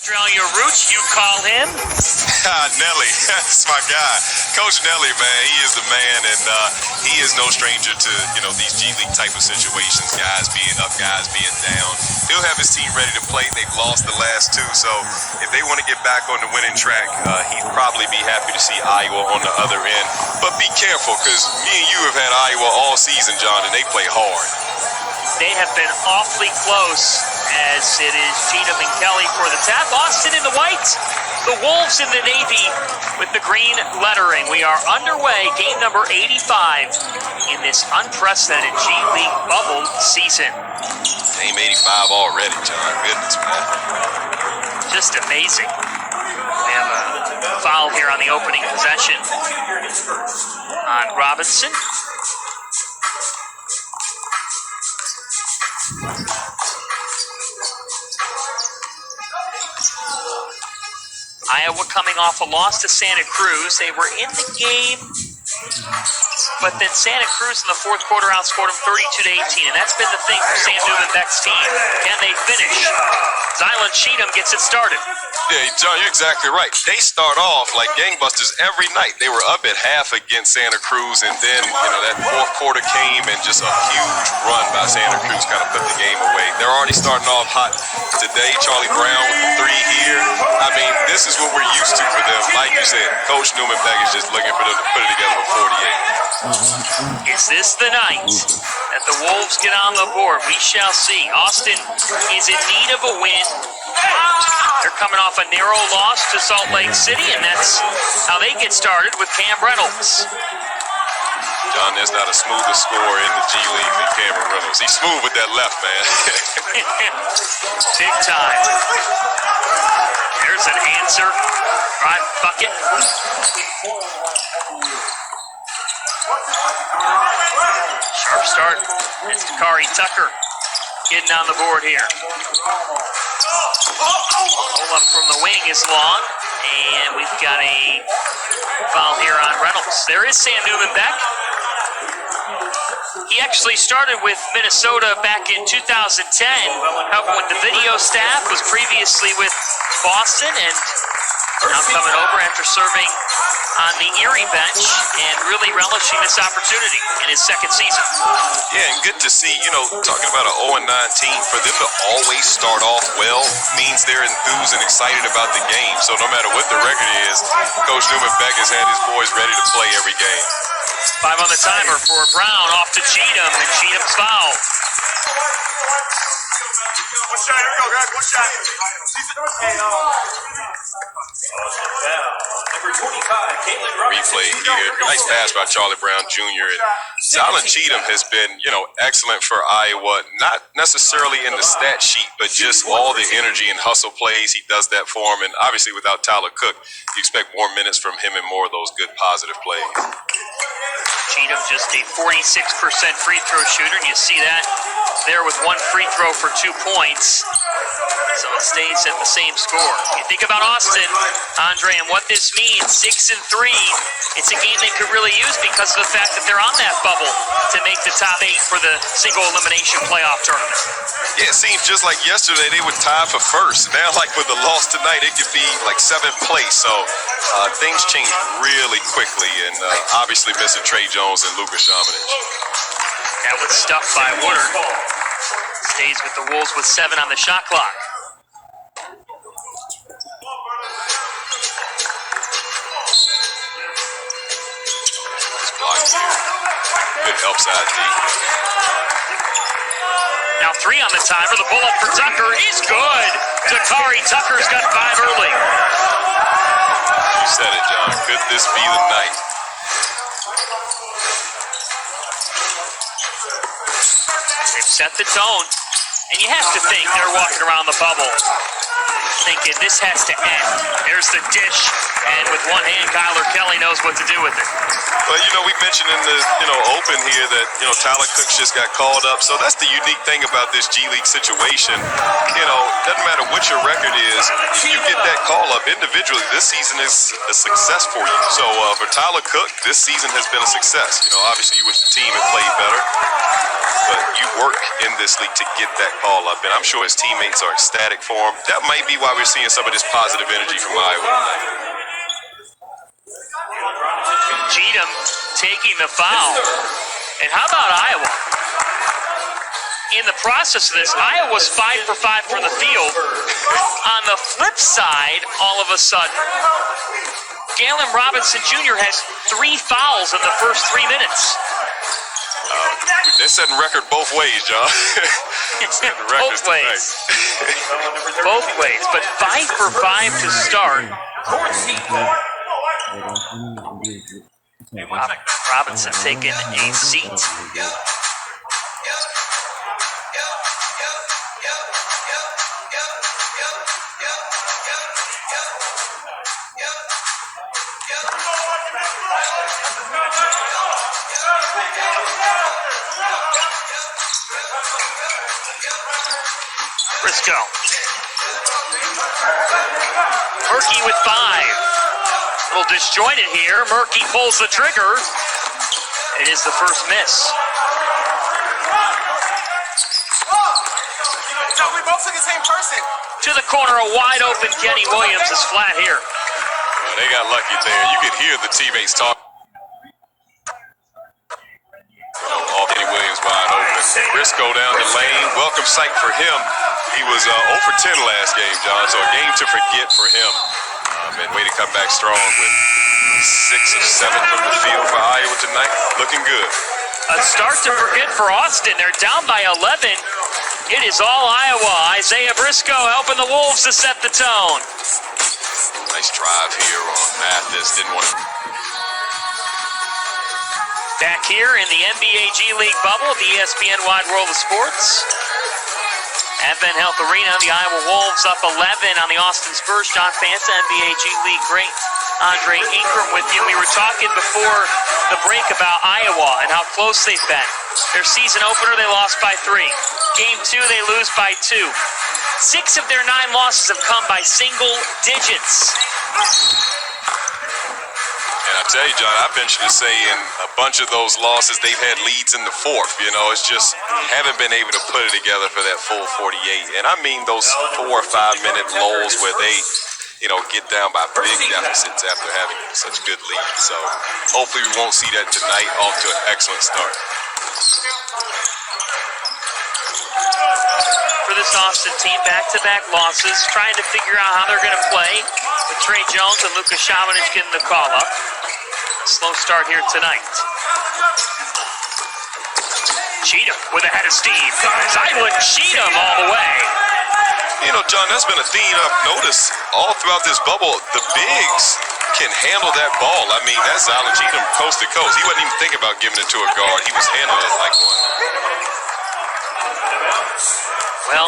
Australia roots, you call him? Nelly, that's my guy. Coach Nelly, man, he is the man, and he is no stranger to, these G League type of situations, guys being up, guys being down. He'll have his team ready to play. They've lost the last two, so if they want to get back on the winning track, he'd probably be happy to see Iowa on the other end. But be careful, because me and you have had Iowa all season, John, and they play hard. They have been awfully close, as it is Cheatham and Kelly for the tap. Austin in the white, the Wolves in the navy with the green lettering. We are underway, game number 85 in this unprecedented G League bubble season. Game 85 already, John. Goodness, man. Just amazing. We have a foul here on the opening possession on Robinson. Iowa coming off a loss to Santa Cruz. They were in the game, but then Santa Cruz in the fourth quarter outscored them 32-18, and that's been the thing for Sam Newman-Beck's team. Can they finish? Zylan Cheatham gets it started. Yeah, John, you're exactly right. They start off like gangbusters every night. They were up at half against Santa Cruz, and then, that fourth quarter came and just a huge run by Santa Cruz kind of put the game away. They're already starting off hot today. Charlie Brown with the three here. I mean, this is what we're used to for them. Like you said, Coach Newman-Beck is just looking for them to put it together for 48. Is this the night that the Wolves get on the board? We shall see. Austin is in need of a win. They're coming off a narrow loss to Salt Lake City, and that's how they get started with Cam Reynolds. John, there's not a smoother scorer in the G League than Cameron Reynolds. He's smooth with that left, man. Big time. There's an answer. Drive bucket. Sharp start. It's Dakari Tucker getting on the board here. Pull up from the wing is long, and we've got a foul here on Reynolds. There is Sam Newman-Beck. He actually started with Minnesota back in 2010, helping with the video staff, was previously with Boston, and now coming over after serving on the Erie bench and really relishing this opportunity in his second season. Yeah, and good to see, talking about an 0-9 team, for them to always start off well means they're enthused and excited about the game. So no matter what the record is, Coach Newman-Beck has had his boys ready to play every game. 5 on the timer for Brown, off to Cheatham, and Cheatham's foul. One shot, here we go, guys. One shot. Replay here. Nice pass by Charlie Brown Jr. And Zylan Cheatham has been, excellent for Iowa. Not necessarily in the stat sheet, but just all the energy and hustle plays. He does that for him. And obviously without Tyler Cook, you expect more minutes from him and more of those good positive plays. Cheatham just a 46% free throw shooter, and you see that there with one free throw for 2 points. So it stays at the same score. You think about Austin, Andre, and what this means, 6-3. It's a game they could really use because of the fact that they're on that bubble to make the top 8 for the single elimination playoff tournament. Yeah, it seems just like yesterday they would tie for first. Now, like with the loss tonight, it could be like 7th place. So things change really quickly, and obviously missing Trey Jones and Luka Šamanić. That was stuffed by Woodard. Stays with the Wolves with 7 on the shot clock. Nice block here. Good help side D. Now 3 on the timer. The pull up for Tucker is good. Dakari Tucker's got 5 early. You said it, John. Could this be the night? They've set the tone, and you have to think they're walking around the bubble thinking this has to end. There's the dish, and with one hand, Kyler Kelly knows what to do with it. Well, we mentioned in the, open here that, Tyler Cook just got called up. So that's the unique thing about this G League situation. Doesn't matter what your record is, if you get that call-up individually this season is a success for you. So for Tyler Cook, this season has been a success. You know, obviously you wish the team had played better, but you work in this league to get that call-up, and I'm sure his teammates are ecstatic for him. That might be why we're seeing some of this positive energy from Iowa tonight. Cheatham taking the foul. And how about Iowa? In the process of this, Iowa's 5 for 5 from the field. On the flip side, all of a sudden, Galen Robinson Jr. has 3 fouls in the first 3 minutes. They're setting record both ways, John. Both ways. Both ways, but 5 for 5 to start. Robinson taking a seat. Briscoe. Murky with 5. A little disjointed here. Murky pulls the trigger. It is the first miss. No, we both took the same person. To the corner, a wide open Kenny Williams is flat here. Well, they got lucky there. You could hear the teammates talk. Kenny Williams wide open. Briscoe down the lane. Welcome sight for him. He was 0 for 10 last game, John, so a game to forget for him. And way to come back strong with 6 of 7 from the field for Iowa tonight. Looking good. A start to forget for Austin. They're down by 11. It is all Iowa. Isaiah Briscoe helping the Wolves to set the tone. Nice drive here on Mathis. Didn't want to. Back here in the NBA G League bubble, the ESPN Wide World of Sports. Advent Health Arena, the Iowa Wolves up 11 on the Austin Spurs. John Fanta, NBA G League great. Andre Ingram with you. We were talking before the break about Iowa and how close they've been. Their season opener, they lost by 3. Game 2, they lose by 2. 6 of their 9 losses have come by single digits. And I tell you, John, I venture to say in a bunch of those losses, they've had leads in the 4th. You know, it's just haven't been able to put it together for that full 48. And I mean those 4 or 5 minute lulls where they, you know, get down by big deficits after having such good leads. So hopefully we won't see that tonight. Off to an excellent start. For this Austin team, back-to-back losses, trying to figure out how they're going to play with Trey Jones and Luka Šamanić getting the call-up. Slow start here tonight. Cheatham with a head of steam. Zylan Cheatham all the way. You know, John, that's been a theme I've noticed all throughout this bubble. The bigs can handle that ball. I mean, that's Zylan Cheatham coast to coast. He wasn't even thinking about giving it to a guard. He was handling it like one. Well,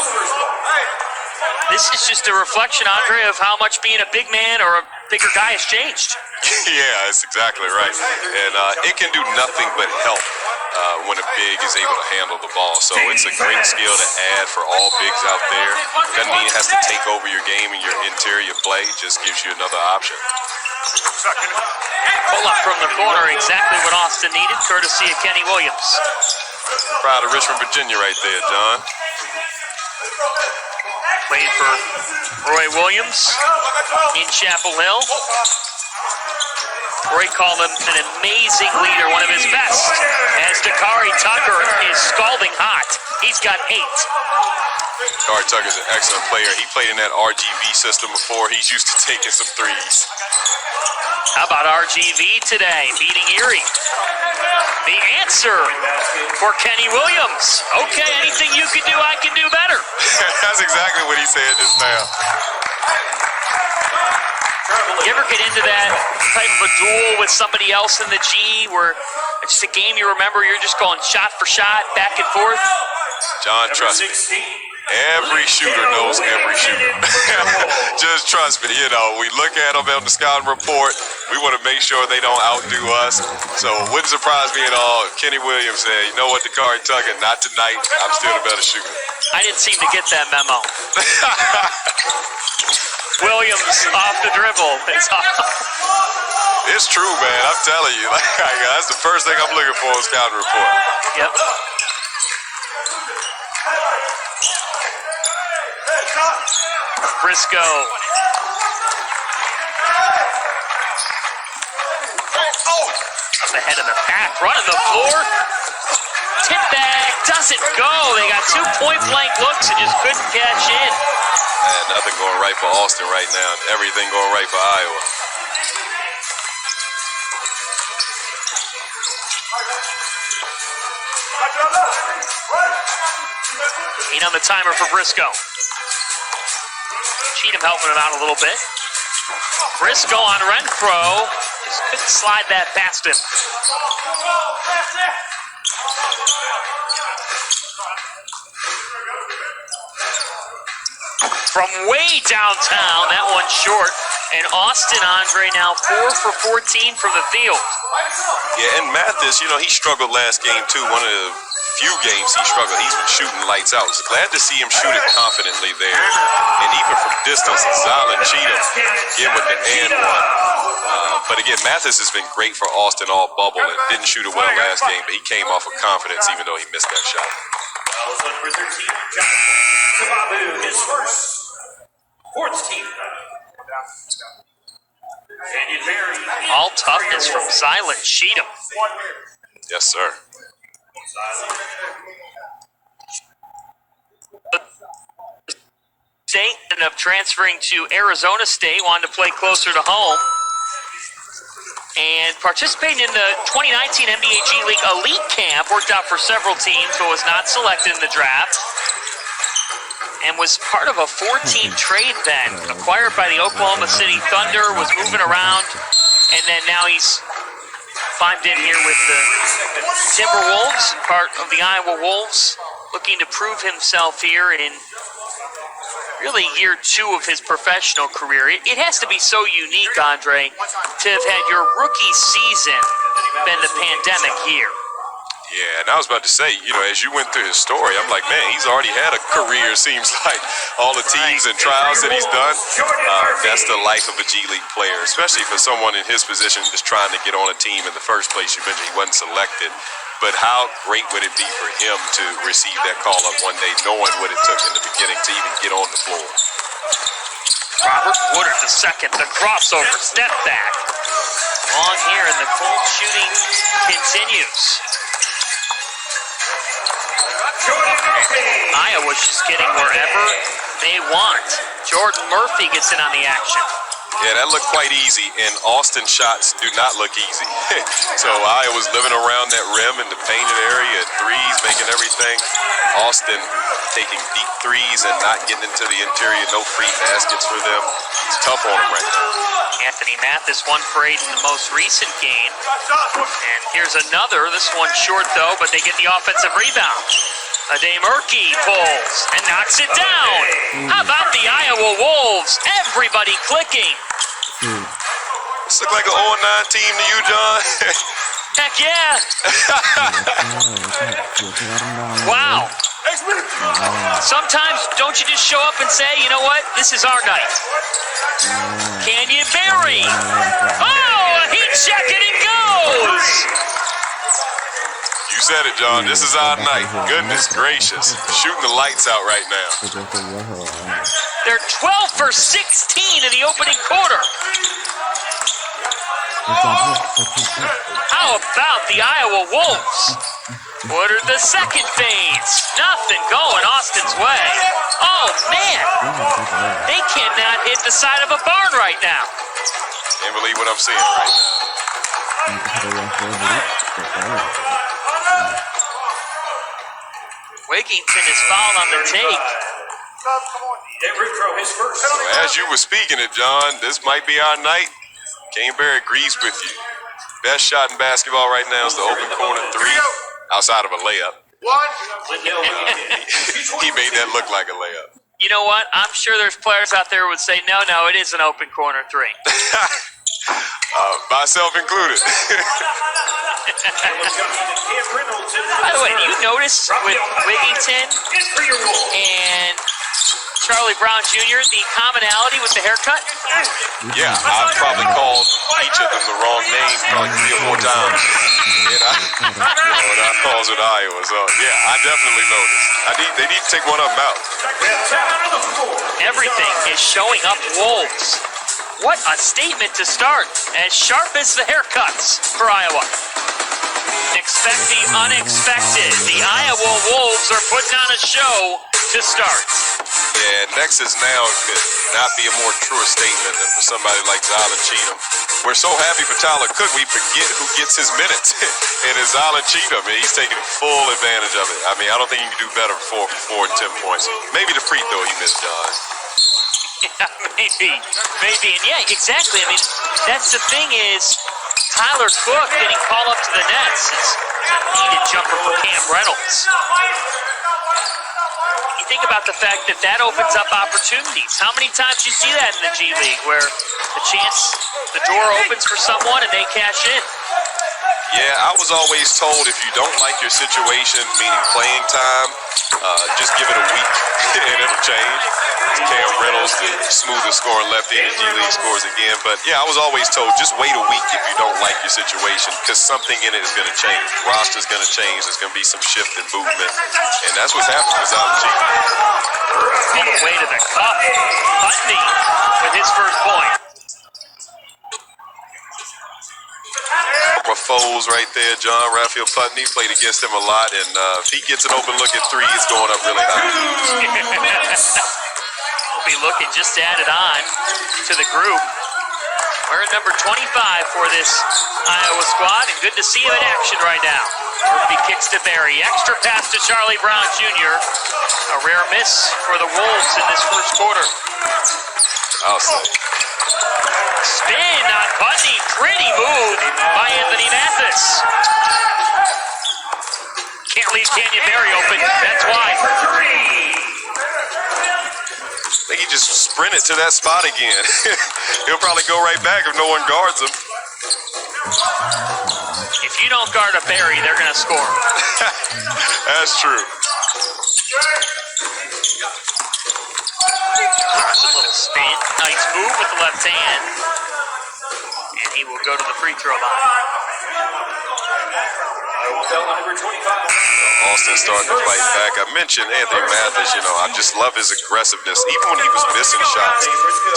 this is just a reflection, Andre, of how much being a big man or a bigger guy has changed. Yeah, that's exactly right. And it can do nothing but help when a big is able to handle the ball. So it's a great skill to add for all bigs out there. Doesn't mean it has to take over your game and your interior play. It just gives you another option. Pull up from the corner, exactly what Austin needed, courtesy of Kenny Williams. Proud of Richmond, Virginia right there, John. Played for Roy Williams in Chapel Hill. Roy called him an amazing leader, one of his best, as Dakari Tucker is scalding hot. He's got 8. Dakari Tucker's an excellent player. He played in that RGV system before. He's used to taking some threes. How about RGV today, beating Erie? The answer for Kenny Williams. Okay, anything you can do, I can do better. That's exactly what he said just now. You ever get into that type of a duel with somebody else in the G where it's just a game you remember, you're just going shot for shot, back and forth? John, trust me. Every shooter knows every shooter. Just trust me, you know, we look at them on the scouting report. We want to make sure they don't outdo us. So it wouldn't surprise me at all if Kenny Williams said, you know what, Dakari Tucker, not tonight. I'm still the better shooter. I didn't seem to get that memo. Williams. Williams off the dribble. It's true, man. I'm telling you. That's the first thing I'm looking for on scouting report. Yep. Briscoe. Up ahead of the pack, running the floor. Tip back, doesn't go. They got 2 point-blank looks and just couldn't cash in. And nothing going right for Austin right now. Everything going right for Iowa. Eight on the timer for Briscoe. Cheatham helping him out a little bit. Briscoe on Renfro. Just couldn't slide that past him. From way downtown, that one short. And Austin Andre now 4 for 14 from the field. Yeah, and Mathis, you know, he struggled last game too. One of the few games he struggled. He's been shooting lights out. It's glad to see him shoot it confidently there. And even from distance, Zylan Cheatham again with the and one. But again, Mathis has been great for Austin all bubble and didn't shoot it well last game, but he came off of confidence even though he missed that shot. His first fourth team. All toughness from Zylan Cheatham. Yes, sir. State ended up transferring to Arizona State, wanted to play closer to home. And participating in the 2019 NBA G League Elite Camp, worked out for several teams, but was not selected in the draft. And was part of a 4-team trade then, acquired by the Oklahoma City Thunder, was moving around, and then now he's climbed in here with the Timberwolves, part of the Iowa Wolves, looking to prove himself here in really year 2 of his professional career. It has to be so unique, Andre, to have had your rookie season been the pandemic year. Yeah, and I was about to say, you know, as you went through his story, I'm like, man, he's already had a career, seems like, all the teams and trials that he's done. That's the life of a G League player, especially for someone in his position just trying to get on a team in the first place. You mentioned he wasn't selected, but how great would it be for him to receive that call-up one day, knowing what it took in the beginning to even get on the floor? Robert Woodard the second, the crossover, step back. Long here, and the cold shooting continues. Iowa's just getting wherever they want. Jordan Murphy gets in on the action. Yeah, that looked quite easy, and Austin shots do not look easy. So Iowa's living around that rim in the painted area, threes, making everything. Austin taking deep threes and not getting into the interior, no free baskets for them. It's tough on them right now. Anthony Mathis 1 for 8 in the most recent game. And here's another, this one short though, but they get the offensive rebound. Ademurki pulls and knocks it down. How about the Iowa Wolves? Everybody clicking. This look like an 0-9 team to you, John. Heck yeah. Wow. Sometimes don't you just show up and say, you know what, this is our night. Canyon Berry. Oh, a heat check and it goes. You said it, John. This is our night. Goodness gracious. Shooting the lights out right now. They're 12 for 16 in the opening quarter. How about the Iowa Wolves? Woodard the second fades. Nothing going Austin's way. Oh, man. They cannot hit the side of a barn right now. Can't believe what I'm seeing right now. Wigington is fouled on the take. So as you were speaking it, John, this might be our night. Caneberry agrees with you. Best shot in basketball right now is the open corner three, outside of a layup. He made that look like a layup. You know what? I'm sure there's players out there who would say, no, it is an open corner three. Myself included. By the way, do you notice with Wigington and Charlie Brown Jr., the commonality with the haircut? Yeah, I've probably called each of them the wrong name probably 3 or 4 times. When I calls with Iowa, so yeah, I definitely noticed. They need to take one of them out. Everything is showing up Wolves. What a statement to start. As sharp as the haircuts for Iowa. Expect the unexpected. The Iowa Wolves are putting on a show to start. Yeah, next is now could not be a more truer statement than for somebody like Zylan Cheatham. We're so happy for Tyler Cook, we forget who gets his minutes. And it's Zylan Cheatham, and he's taking full advantage of it. I mean, I don't think you can do better for 4 and 10 points. Maybe the free throw he missed, John. Yeah, maybe. And yeah, exactly. I mean, that's the thing is, Tyler Cook getting called up to the nets is a needed jumper for Cam Reynolds. You think about the fact that that opens up opportunities. How many times do you see that in the G League where the door opens for someone and they cash in? Yeah, I was always told if you don't like your situation, meaning playing time, just give it a week and it'll change. Cam Reynolds, the smoothest scoring lefty in the G League, scores again. But yeah, I was always told just wait a week if you don't like your situation because something in it is going to change. The roster's going to change. There's going to be some shift in movement. And that's what's happening with Zylan Cheatham. On the way to the cup. Putney with his first point. My foes right there, John Raphael Putney, played against him a lot. And if he gets an open look at 3, it's going up really high. Be looking just to add it on to the group. We're at number 25 for this Iowa squad, and good to see him in action right now. Murphy kicks to Barry. Extra pass to Charlie Brown Jr. A rare miss for the Wolves in this first quarter. I'll say. Spin on Putney. Pretty move by Anthony Mathis. Can't leave Canyon Barry open. That's why. I think he just sprinted to that spot again. He'll probably go right back if no one guards him. If you don't guard a Barry, they're going to score. That's true. A little spin. Nice move with the left hand. And he will go to the free throw line. Number 25. Austin starting to fight back. I mentioned Anthony Mathis, I just love his aggressiveness. Even when he was missing shots,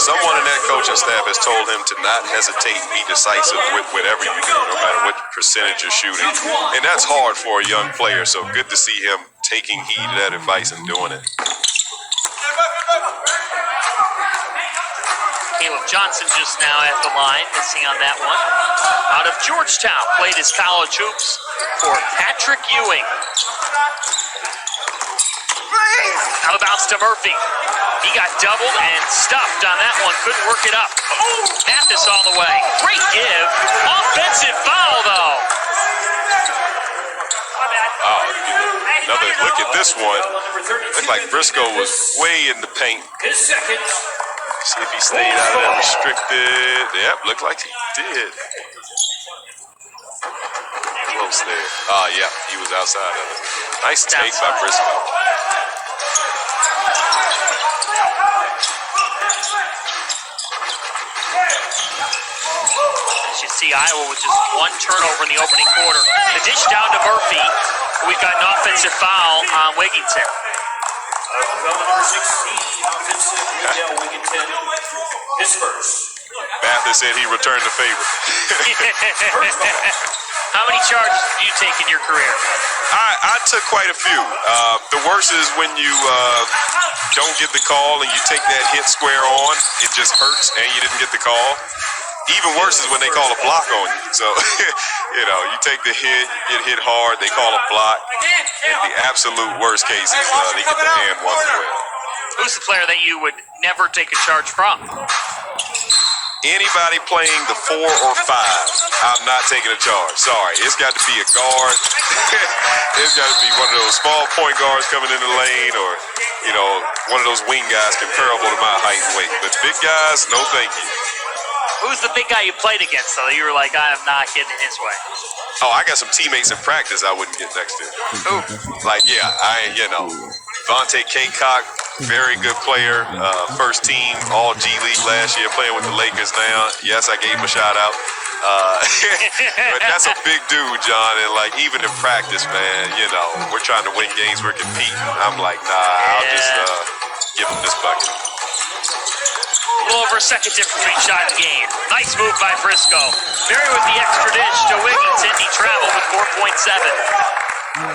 someone in that coaching staff has told him to not hesitate and be decisive with whatever you do, no matter what percentage you're shooting. And that's hard for a young player, so good to see him taking heed of that advice and doing it. Caleb Johnson just now at the line, missing on that one. Out of Georgetown, played his college hoops for Patrick Ewing. Out of bounds to Murphy. He got doubled and stuffed on that one. Couldn't work it up. Mathis all the way. Great give. Offensive foul, though. Oh, another look at this one. Looked like Briscoe was way in the paint. His second. See if he stayed out of that restricted. Yep, looked like he did. Close there. Yeah, he was outside of it. Nice take by Briscoe. As you see, Iowa with just one turnover in the opening quarter. The dish down to Murphy. We've got an offensive foul on Wigington. Number 16, offensive Miguel Wigington. His first. Mathis said he returned the favor. How many charges did you take in your career? I took quite a few. The worst is when you don't get the call and you take that hit square on. It just hurts and you didn't get the call. Even worse is when they call a block on you. So, you take the hit, you get hit hard, they call a block. In the absolute worst cases, they get the hand one as well. Who's the player that you would never take a charge from? Anybody playing the 4 or 5, I'm not taking a charge. Sorry, it's got to be a guard. It's got to be one of those small point guards coming in the lane, or one of those wing guys comparable to my height and weight. But big guys, no thank you. Who's the big guy you played against, though? You were like, I am not getting in his way. Oh, I got some teammates in practice I wouldn't get next to. Who? Like, yeah, Vontae Kaycock, very good player. First team All G League last year, playing with the Lakers now. Yes, I gave him a shout out. But that's a big dude, John. And like even in practice, man, you know, we're trying to win games, we're competing. I'm like, nah, I'll just give him this bucket. A little over a second difference between shot and game. Nice move by Briscoe. Berry with the extra dish to Wigginton. He traveled with 4.7.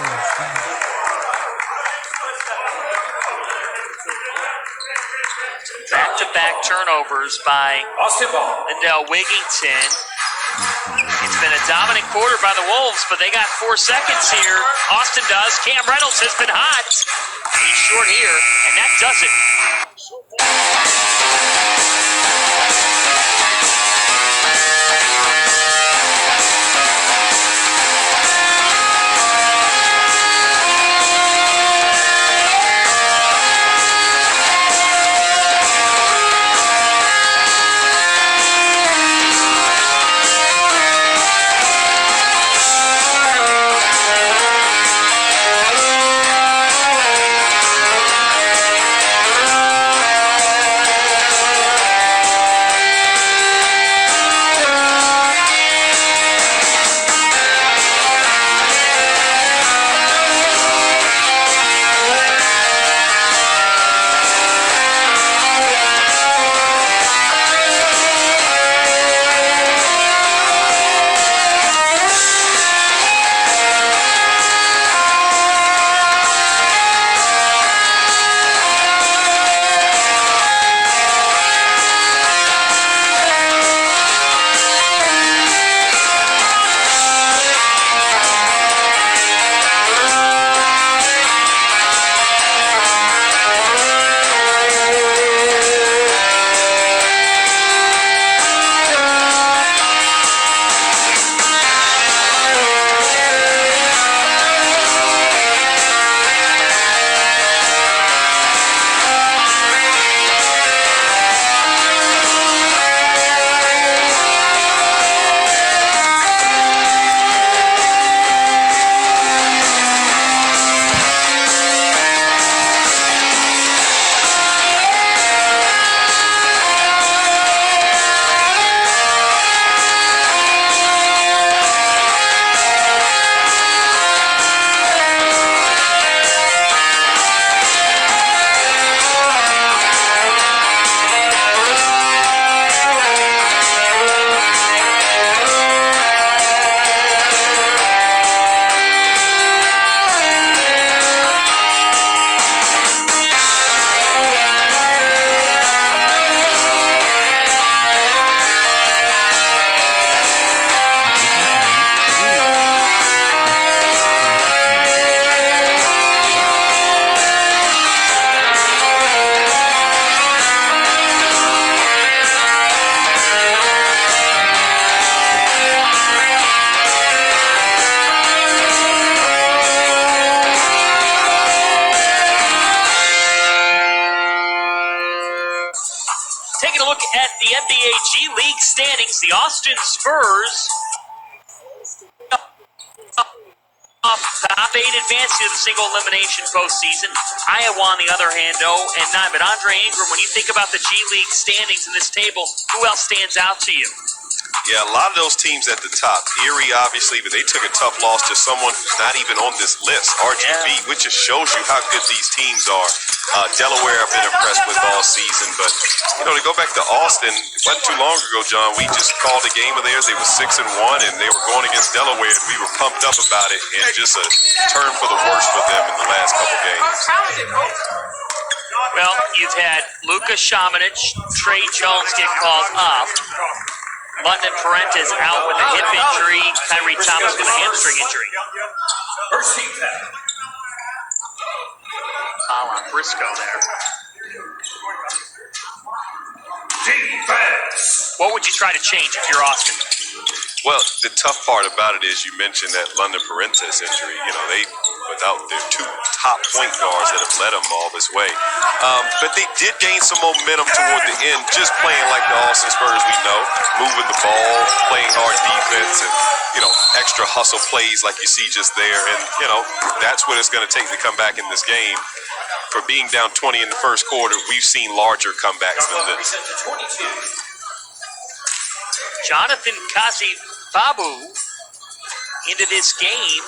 Back-to-back turnovers by Lindell Wigginton. It's been a dominant quarter by the Wolves, but they got 4 seconds here. Austin does. Cam Reynolds has been hot. He's short here, and that does it. Taking a look at the NBA G League standings, the Austin Spurs top 8 advancing to the single elimination postseason. Iowa, on the other hand, 0-9. But Andre Ingram, when you think about the G League standings in this table, who else stands out to you? Yeah, a lot of those teams at the top. Erie, obviously, but they took a tough loss to someone who's not even on this list, RGV, which just shows you how good these teams are. Delaware, I've been impressed with all season, but, you know, to go back to Austin, it wasn't too long ago, John, we just called a game of theirs. They were 6-1, and they were going against Delaware, and we were pumped up about it, and just a turn for the worse for them in the last couple games. Well, you've had Luka Šamanić, Trey Jones get called up. London Parentes out with a hip injury. Kyrie Thomas with a hamstring injury. First team foul. On Briscoe there. Defense. What would you try to change if you're Austin? Well, the tough part about it is you mentioned that London Parentes injury. You know, they without their two top point guards that have led them all this way. But they did gain some momentum toward the end, just playing like the Austin Spurs we know, moving the ball, playing hard defense, and, extra hustle plays like you see just there. And, that's what it's going to take to come back in this game. For being down 20 in the first quarter, we've seen larger comebacks than this. Jonathan Kazi-Babu into this game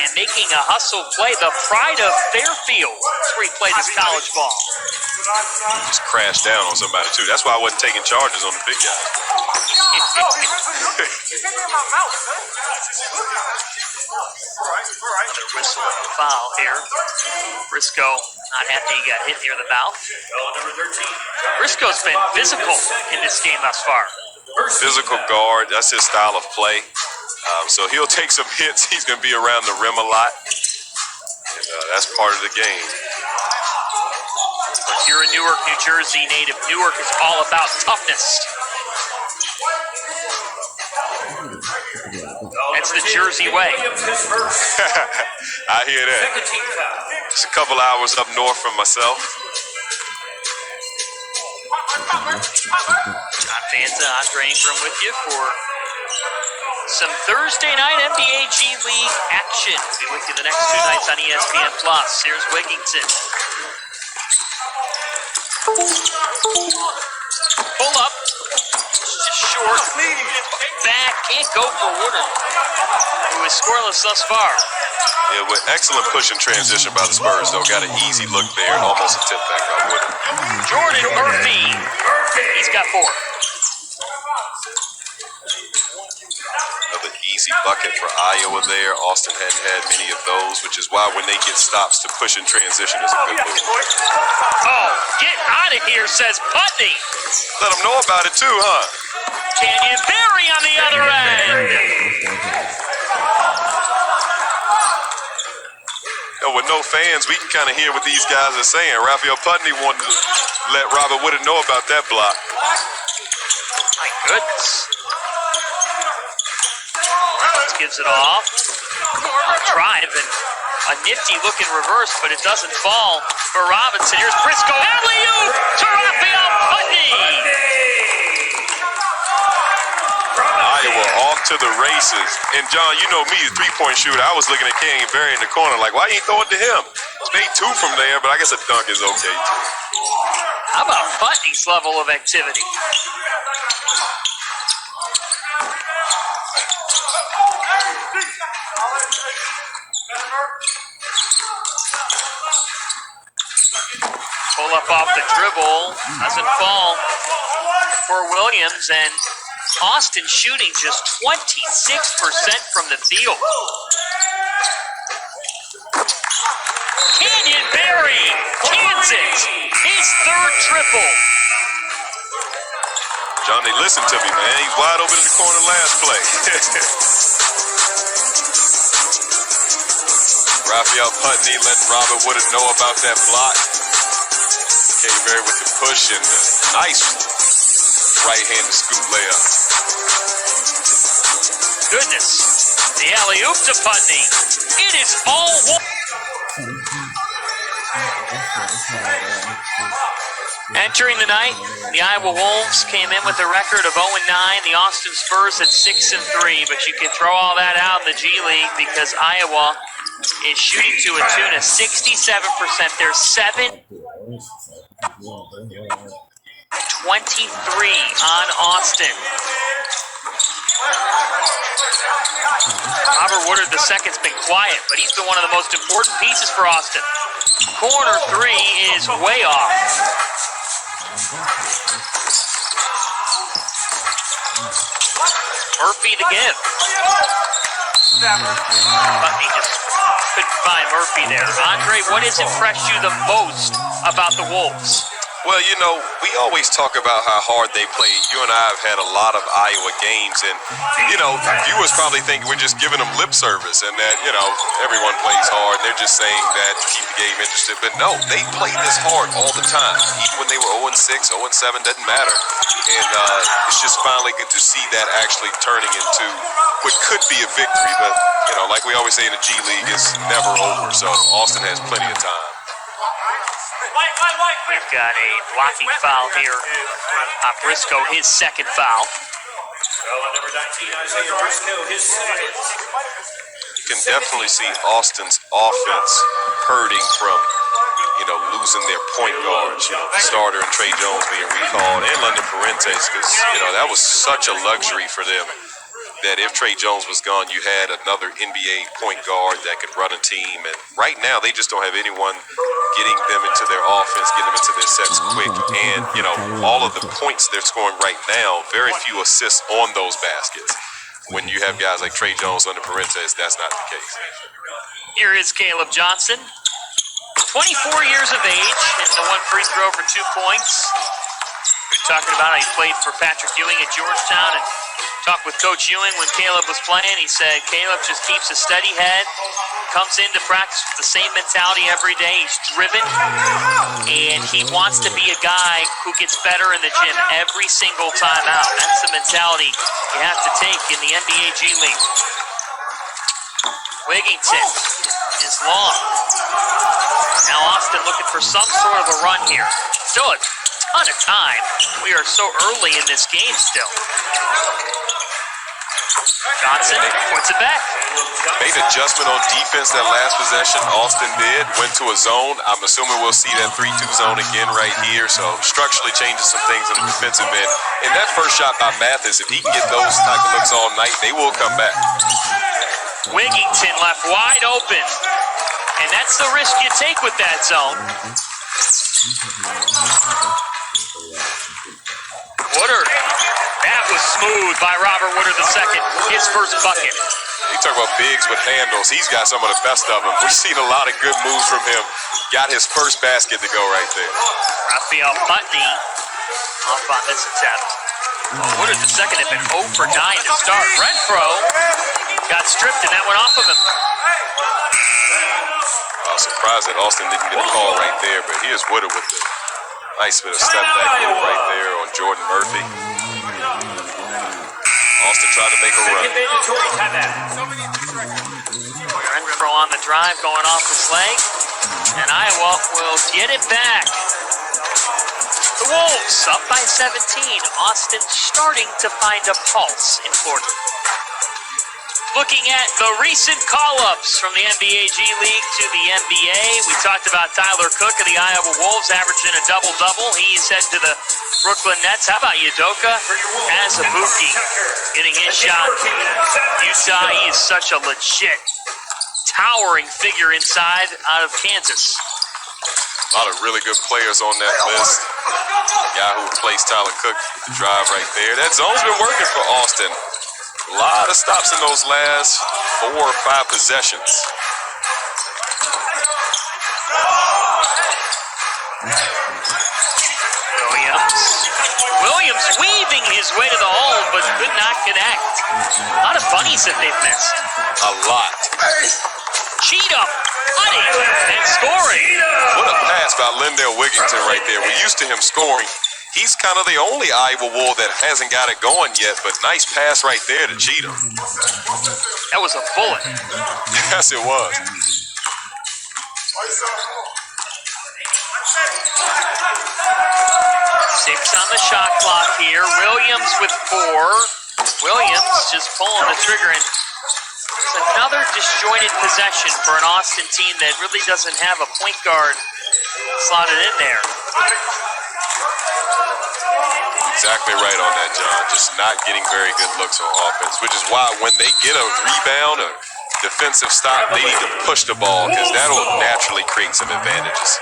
and making a hustle play. The pride of Fairfield. That's where he played his college ball. Just crashed down on somebody, too. That's why I wasn't taking charges on the big guy. Whistle at the foul here. Briscoe not happy he got hit near the mouth. Briscoe's been physical in this game thus far. Physical guard, that's his style of play. So he'll take some hits. He's going to be around the rim a lot. And that's part of the game. If you're a Newark, New Jersey native, Newark is all about toughness. That's the Jersey way. I hear that. Just a couple hours up north from myself. John Fanta, Andre Ingram with you for some Thursday night NBA G League action. We'll be with you the next 2 nights on ESPN+. Here's Wigington. Pull up. Just short. Back. Can't go for Woodard, who is scoreless thus far. Yeah, with excellent push and transition by the Spurs, though. Got an easy look there and almost a tip back by Woodard. Jordan Murphy. He's got 4. Another easy bucket for Iowa there. Austin hadn't had many of those, which is why when they get stops to push and transition is a good move. Oh, get out of here, says Putney. Let them know about it too, huh? Canyon Berry on the other end. With no fans, we can kind of hear what these guys are saying. Raphael Putney wanted to let Robert Woodard know about that block. My goodness. Gives it off. Drive and a nifty looking reverse, but it doesn't fall for Robinson. Here's Briscoe. Alley-oop to Raphael Putney. Iowa off to the races. And John, you know me, the three-point shooter. I was looking at Canyon Berry in the corner like, why you ain't throw it to him? It's made 2 from there, but I guess a dunk is okay too. How about Putney's level of activity? Pull up off the dribble, doesn't fall for Williams, and Austin shooting just 26% from the field. Canyon Berry, Kansas, his 3rd triple. Johnny, listen to me, man. He's wide open in the corner last play. Raphael Putney letting Robert Woodard know about that block. Berry with the push and the nice right-handed scoop layup. Goodness. The alley-oop to Putney. It is all one. Entering the night, the Iowa Wolves came in with a record of 0-9. The Austin Spurs at 6-3, but you can throw all that out in the G League because Iowa is shooting to a tune of 67%. They're 7-23 on Austin. Robert Woodard II's been quiet, but he's been one of the most important pieces for Austin. Corner 3 is way off. Murphy to give. Putney just couldn't find Murphy there. Andre, what has impressed you the most about the Wolves? Well, you know, we always talk about how hard they play. You and I have had a lot of Iowa games, and, you know, viewers probably think we're just giving them lip service and that, you know, everyone plays hard. They're just saying that to keep the game interested. But no, they play this hard all the time. Even when they were 0-6, 0-7, doesn't matter. And it's just finally good to see that actually turning into what could be a victory. But, you know, like we always say in the G League, it's never over. So Austin has plenty of time. We've got a blocking foul here on Briscoe, his second foul. Number 19, Isaiah Briscoe, his second. You can definitely see Austin's offense hurting from, you know, losing their point guards. You know, the starter and Trey Jones being recalled, and London Parentes, because, you know, that was such a luxury for them. That if Trey Jones was gone, you had another NBA point guard that could run a team. And right now, they just don't have anyone getting them into their offense, getting them into their sets quick. And, you know, all of the points they're scoring right now, very few assists on those baskets. When you have guys like Trey Jones under Parentes, that's not the case. Here is Caleb Johnson, 24 years of age, and the one free throw for 2 points. We're talking about how he played for Patrick Ewing at Georgetown, and talked with Coach Ewing when Caleb was playing. He said Caleb just keeps a steady head, comes into practice with the same mentality every day. He's driven, and he wants to be a guy who gets better in the gym every single time out. That's the mentality you have to take in the NBA G League. Wigington is long. Now Austin looking for some sort of a run here. Still a ton of time. We are so early in this game still. Johnson puts it back. Made an adjustment on defense that last possession. Austin did. Went to a zone. I'm assuming we'll see that 3-2 zone again right here. So structurally changing some things on the defensive end. And that first shot by Mathis, if he can get those type of looks all night, they will come back. Wigington left wide open. And that's the risk you take with that zone. Woodard. That was smooth by Robert Woodard II, his first bucket. You talk about bigs with handles. He's got some of the best of them. We've seen a lot of good moves from him. Got his first basket to go right there. Raphael Putney off on this attempt. Woodard II had been 0 for 9 to start. Renfro got stripped and that went off of him. I was surprised that Austin didn't get a call right there, but here's Woodard with the nice bit of step back move right there on Jordan Murphy. Austin trying to make a run. Renfro on the drive going off his leg, and Iowa will get it back. The Wolves up by 17. Austin starting to find a pulse in Florida. Looking at the recent call-ups from the NBA G League to the NBA, we talked about Tyler Cook of the Iowa Wolves averaging a double-double. He's heading to the Brooklyn Nets. How about Udoka Azubuike getting his shot? Utah, he is such a legit, towering figure inside out of Kansas. A lot of really good players on that list. The guy who replaced Tyler Cook with the drive right there. That zone's been working for Austin. A lot of stops in those last 4 or 5 possessions. Williams weaving his way to the hole, but could not connect. A lot of bunnies that they've missed. A lot. Cheatham cutting and scoring. What a pass by Lindell Wigington right there. We're used to him scoring. He's kind of the only Iowa Wolf that hasn't got it going yet, but nice pass right there to Cheatham. That was a bullet. Yes, it was. 6 on the shot clock here. Williams with 4. Williams just pulling the trigger, and it's another disjointed possession for an Austin team that really doesn't have a point guard slotted in there. Exactly right on that, John. Just not getting very good looks on offense, which is why when they get a rebound, a defensive stop, they need to push the ball because that'll naturally create some advantages.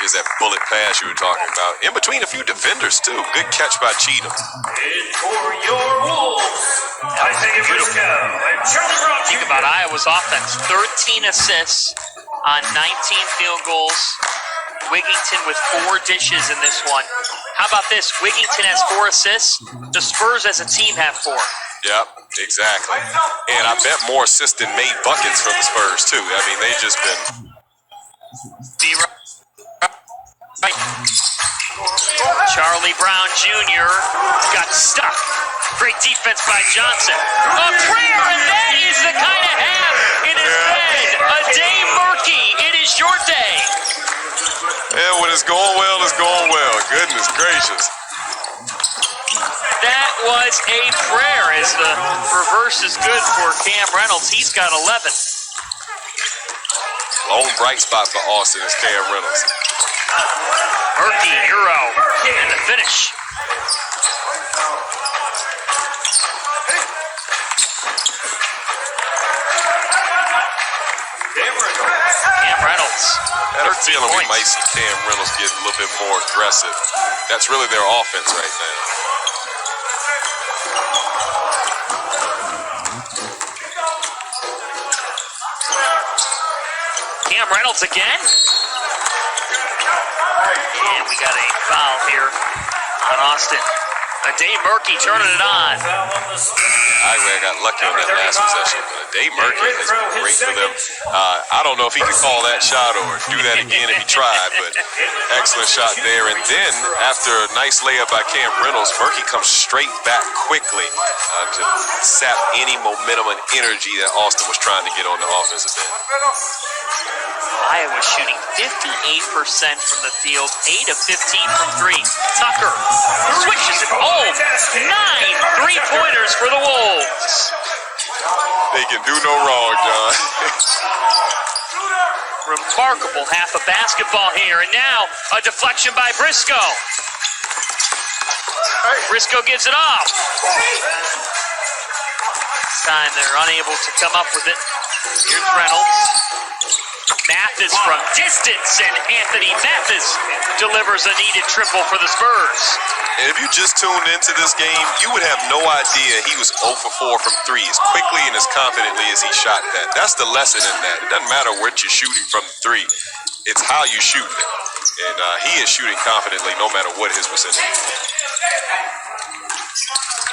Here's that bullet pass you were talking about. In between a few defenders, too. Good catch by Cheatham. For your Wolves, Isaiah Briscoe and Charlie Brown. Think about Iowa's offense. 13 assists, on 19 field goals. Wigington with 4 dishes in this one. How about this? Wigington has 4 assists. The Spurs as a team have 4. Yep, exactly. And I bet more assists than made buckets for the Spurs, too. I mean, they've just been... Charlie Brown Jr. got stuck. Great defense by Johnson. A prayer, and that is the kind of half it has been. A day murky. It is your day. Yeah, when it's going well, it's going well. Goodness gracious. That was a prayer as the reverse is good for Cam Reynolds. He's got 11. Lone bright spot for Austin is Cam Reynolds. Murky, Euro, and the finish. Cam Reynolds. I have a feeling we might see Cam Reynolds get a little bit more aggressive. That's really their offense right now. Cam Reynolds again. And we got a foul here on Austin. Dave Murky turning it on. I got lucky on that last possession. Dave Murky has been great for them. I don't know if he could call that shot or do that again if he tried, but excellent shot there. And then after a nice layup by Cam Reynolds, Murky comes straight back quickly to sap any momentum and energy that Austin was trying to get on the offensive end. Iowa shooting 58% from the field, 8 of 15 from 3. Tucker switches it. Oh, 9 3-pointers for the Wolves. They can do no wrong, John. Remarkable half of basketball here. And now a deflection by Briscoe. Briscoe gives it off. This time they're unable to come up with it. Here's Reynolds. Mathis from distance, and Anthony Mathis delivers a needed triple for the Spurs. And if you just tuned into this game, you would have no idea he was 0 for 4 from 3 as quickly and as confidently as he shot that. That's the lesson in that. It doesn't matter what you're shooting from 3. It's how you shoot it. And he is shooting confidently no matter what his percentage is.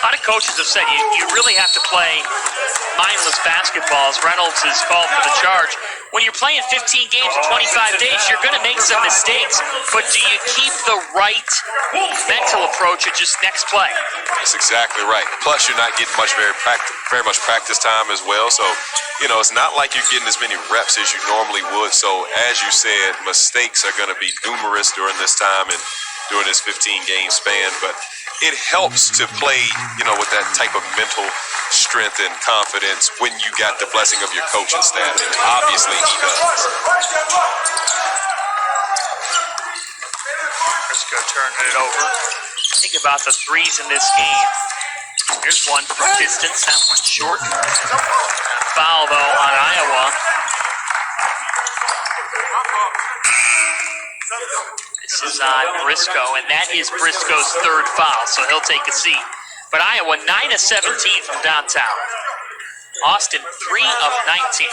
A lot of coaches have said you really have to play mindless basketball, as Reynolds is called for the charge. When you're playing 15 games in 25 days, you're going to make some mistakes, but do you keep the right mental approach at just next play? That's exactly right. Plus, you're not getting very much practice time as well, so it's not like you're getting as many reps as you normally would. So, as you said, mistakes are going to be numerous during this time and during this 15-game span, but it helps to play, with that type of mental strength and confidence when you got the blessing of your coaching staff, and obviously he does. Briscoe turning it over. Think about the threes in this game. Here's one from distance, that one short. Foul, though, on Iowa. This is on Briscoe, and that is Briscoe's 3rd foul, so he'll take a seat. But Iowa, 9 of 17 from downtown. Austin, 3 of 19.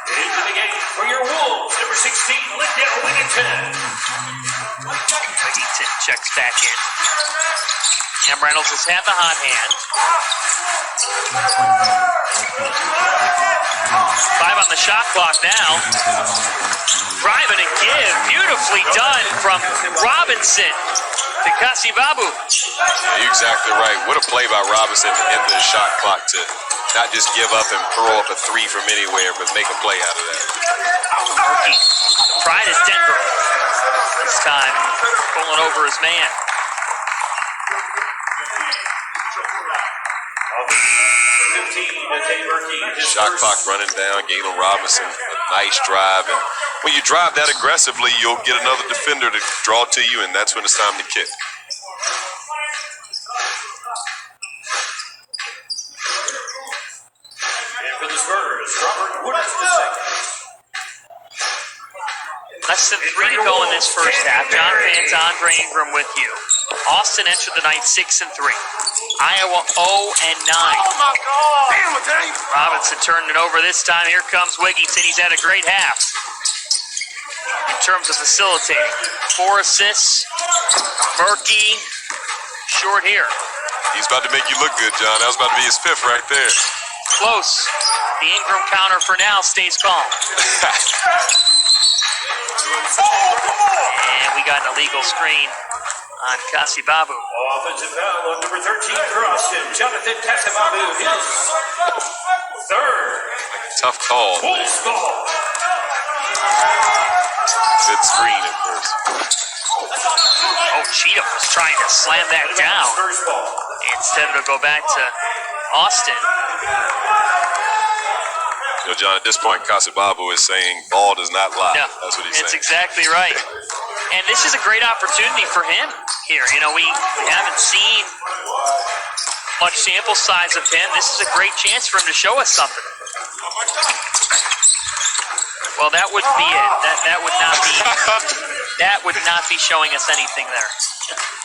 Into the game for your Wolves, number 16, Liddell Wigington. Wigington checks back in. Cam Reynolds has had the hot hand. 5 on the shot clock now. Driving and give. Beautifully done from Robinson to Kasibabu. Yeah, you're exactly right. What a play by Robinson to end the shot clock to not just give up and throw up a 3 from anywhere, but make a play out of that. Murky tried as Denver. This time pulling over his man. Shot clock running down, Galen Robinson, a nice drive. And when you drive that aggressively, you'll get another defender to draw to you, and that's when it's time to kick. And for the Spurs, Robert Woodard II. Less than 3 to go in this first half. John Fantz, Andre Ingram with you. Austin entered the night 6-3. Iowa 0-9. Oh my God! Damn it, dang! Robinson turned it over this time. Here comes Wigington. He's had a great half in terms of facilitating. 4 assists. Murky, short here. He's about to make you look good, John. That was about to be his 5th right there. Close. The Ingram counter for now stays calm. And we got an illegal screen on Kasibabu. Offensive foul on number 13 for Austin. Jonathan Kasibabu, his 3rd. Tough call. Bulls ball. Good screen at first. Oh, Cheatham was trying to slam that down. Spurs ball. Instead, it'll go back to Austin. You know, John, at this point, Kasibabu is saying ball does not lie. No, That's what he's it's saying. exactly right. And this is a great opportunity for him here. You know, we haven't seen much sample size of him. This is a great chance for him to show us something. Well, that wouldn't be it. That would not be showing us anything there.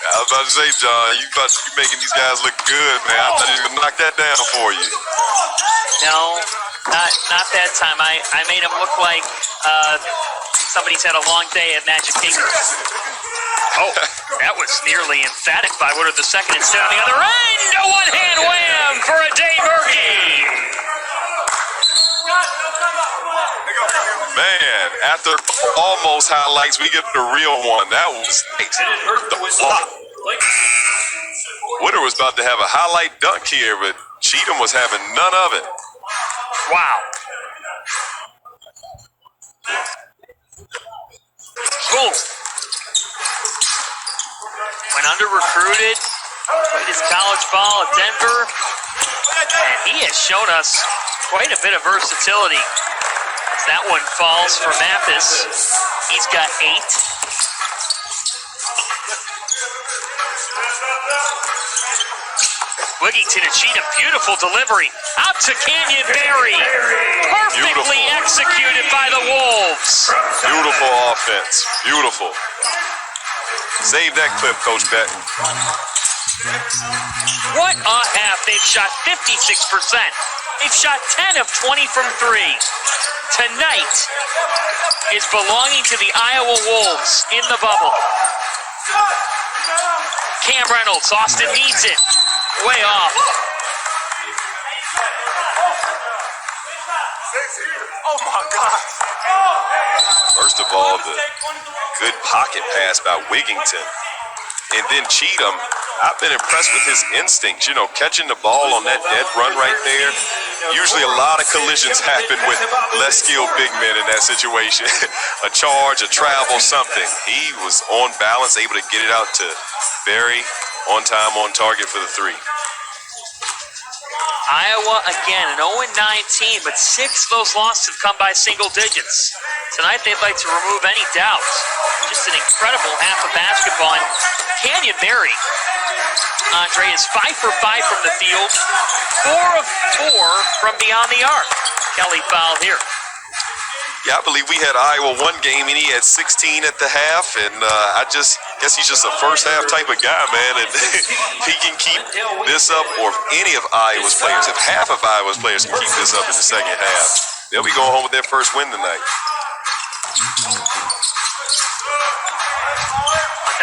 I was about to say, John, you about to be making these guys look good, man. I thought he was going to knock that down for you. No, not that time. I made him look like somebody's had a long day at Magic Acres. Oh, that was nearly emphatic by Woodard II. Instead on the other end, a one-hand wham for a Dave Murky. Man, after almost highlights, we get the real one. That was Woodard was about to have a highlight dunk here, but Cheatham was having none of it. Wow. Boom. Went under-recruited, played his college ball at Denver, and he has shown us quite a bit of versatility. As that one falls for Mathis. He's got 8. Wigington and Cheatham, beautiful delivery. Out to Canyon Berry. Perfectly executed by the Wolves. Beautiful offense. Beautiful. Save that clip, Coach Beck. What a half. They've shot 56%. They've shot 10 of 20 from 3. Tonight is belonging to the Iowa Wolves in the bubble. Cam Reynolds, Austin needs it. Way off. Oh my God. First of all, the good pocket pass by Wigington. And then Cheatham, I've been impressed with his instincts, you know, catching the ball on that dead run right there. Usually a lot of collisions happen with less skilled big men in that situation. A charge, a travel, something. He was on balance, able to get it out to Berry, on time, on target for the 3. Iowa, again, an 0-9 team, but 6 of those losses have come by single digits. Tonight, they'd like to remove any doubt. Just an incredible half of basketball. And Canyon Berry, Andre, is 5 for 5 from the field, 4 of 4 from beyond the arc. Kelly fouled here. Yeah, I believe we had Iowa one game, and he had 16 at the half, and I guess he's just a first-half type of guy, man, and if he can keep this up, or if any of Iowa's players, if half of Iowa's players can keep this up in the second half, they'll be going home with their first win tonight.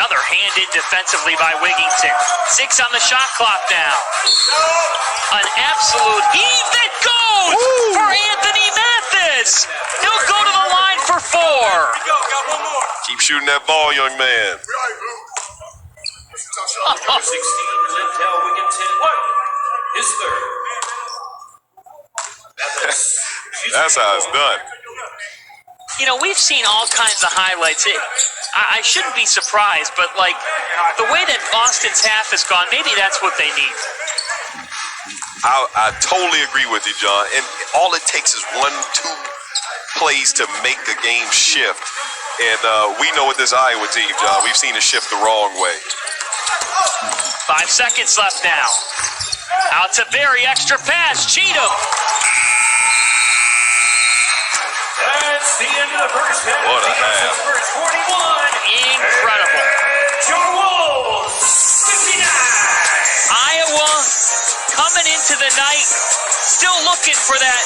Another hand in defensively by Wigington. 6 on the shot clock now. An absolute heave that goes for Anthony Mathis. He'll go to the line for 4. Keep shooting that ball, young man. Number 16, Lintel Wigington, his 3rd. That's how it's done. You know, we've seen all kinds of highlights. I shouldn't be surprised, but, like, the way that Austin's half has gone, maybe that's what they need. I totally agree with you, John. And all it takes is 1-2 plays to make the game shift. And we know with this Iowa team, John, we've seen it shift the wrong way. 5 seconds left now. Out to Berry, extra pass, Cheatham. That's the end of the first half. What a half. First 41. Incredible. Your Wolves. looking for that.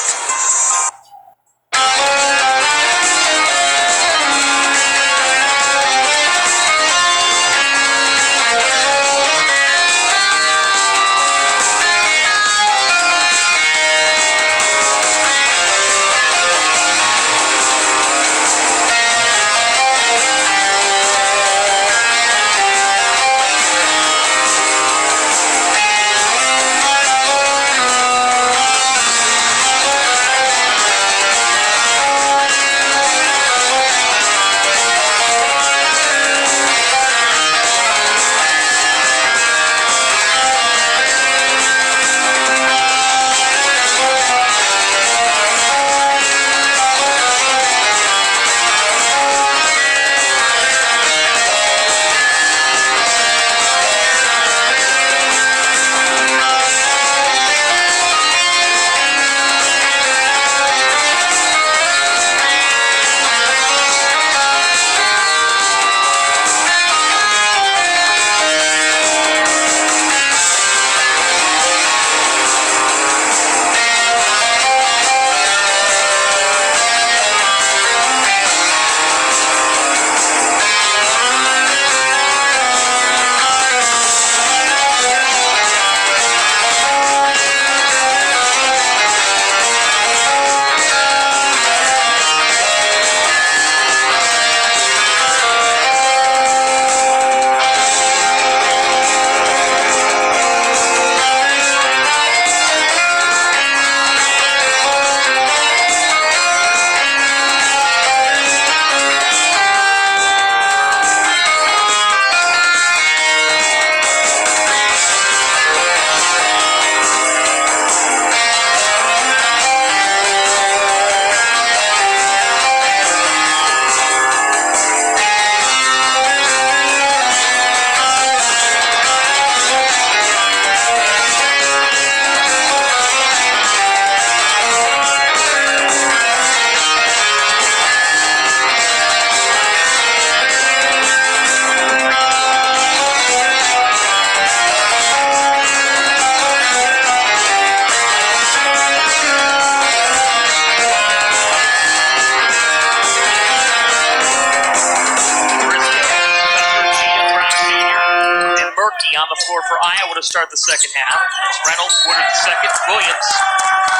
On the floor for Iowa to start the second half. It's Reynolds, Woodard the second, Williams,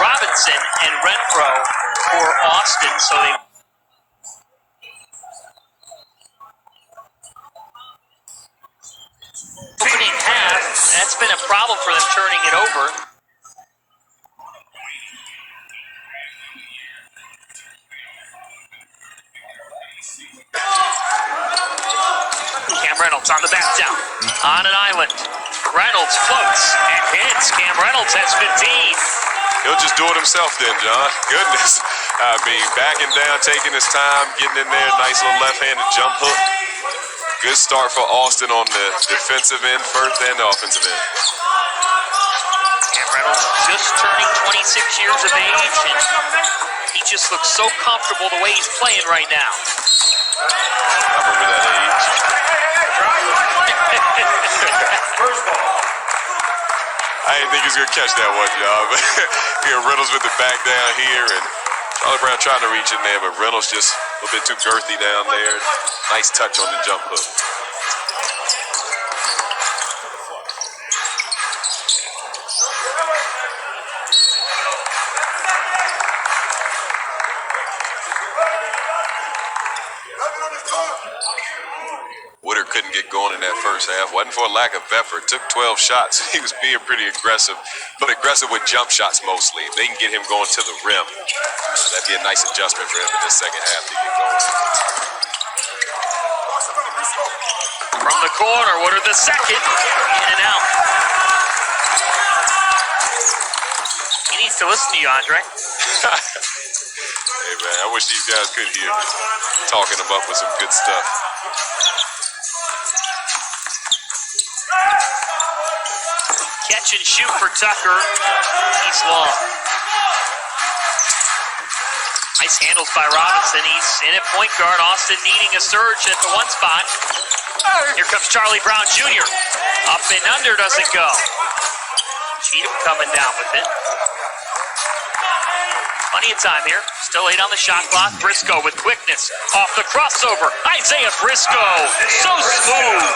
Robinson, and Renfro for Austin. So they opening half, that's been a problem for them turning it over. Cam Reynolds on the back down, on an island. Reynolds floats and hits. Cam Reynolds has 15. He'll just do it himself then, John. Goodness. I mean, backing down, taking his time, getting in there, nice little left-handed jump hook. Good start for Austin on the defensive end first and the offensive end. Cam Reynolds just turning 26 years of age, and he just looks so comfortable the way he's playing right now. I remember that age. First ball. I didn't think he was going to catch that one, y'all. Here, Reynolds with the back down here, and Charlie Brown trying to reach in there, but Reynolds just a little bit too girthy down there. Nice touch on the jump hook. Woodard couldn't get going in that first half. Wasn't for a lack of effort. Took 12 shots. He was being pretty aggressive, but aggressive with jump shots mostly. If they can get him going to the rim, that'd be a nice adjustment for him in this second half to get going. From the corner, Woodard the second, in and out. He needs to listen to you, Andre. Hey, man, I wish these guys could hear me talking them up with some good stuff. Catch and shoot for Tucker. He's long. Nice handles by Robinson. He's in at point guard. Austin needing a surge at the one spot. Here comes Charlie Brown Jr. Up and under doesn't go. Cheatham coming down with it. Plenty of time here. Still 8 on the shot clock. Briscoe with quickness. Off the crossover. Isaiah Briscoe. So smooth.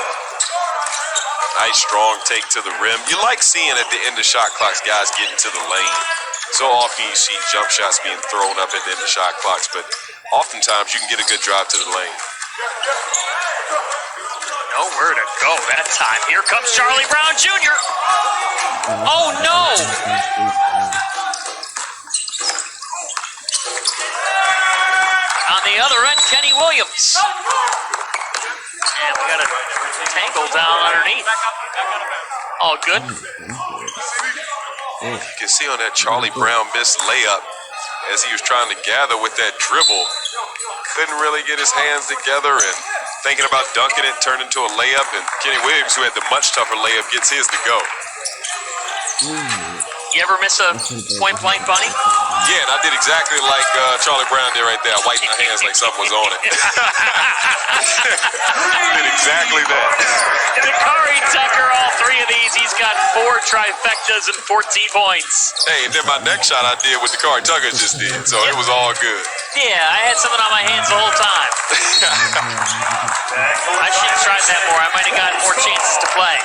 Nice strong take to the rim. You like seeing at the end of shot clocks guys getting to the lane. So often you see jump shots being thrown up at the end of shot clocks, but oftentimes you can get a good drive to the lane. Nowhere to go that time. Here comes Charlie Brown Jr. Oh no! On the other end, Kenny Williams. And we got a tangle down underneath. All good. You can see on that Charlie Brown missed layup as he was trying to gather with that dribble. Couldn't really get his hands together and thinking about dunking it, turned into a layup. And Kenny Williams, who had the much tougher layup, gets his to go. You ever miss a point blank bunny? Yeah, and I did exactly like Charlie Brown did right there. I wiped my hands like something was on it. Did exactly that. Dakari Tucker, all 3 of these. He's got 4 trifectas and 14 points. Hey, and then my next shot I did what Dakari Tucker just did, so it was all good. Yeah, I had something on my hands the whole time. I should have tried that more. I might have gotten more chances to play.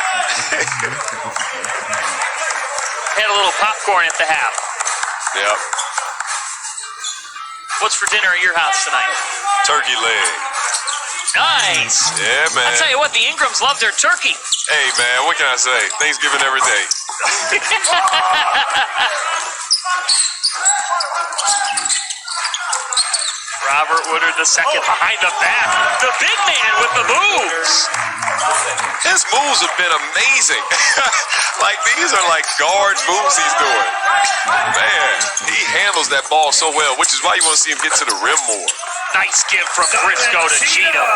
Had a little popcorn at the half. Yep. What's for dinner at your house tonight? Turkey leg. Nice. Yeah, man. I tell you what, the Ingrams love their turkey. Hey, man, what can I say? Thanksgiving every day. Robert Woodard II behind the back. The big man with the moves. His moves have been amazing. Like, these are like guard moves he's doing. Man, he handles that ball so well, which is why you want to see him get to the rim more. Nice give from Briscoe to Cheatham.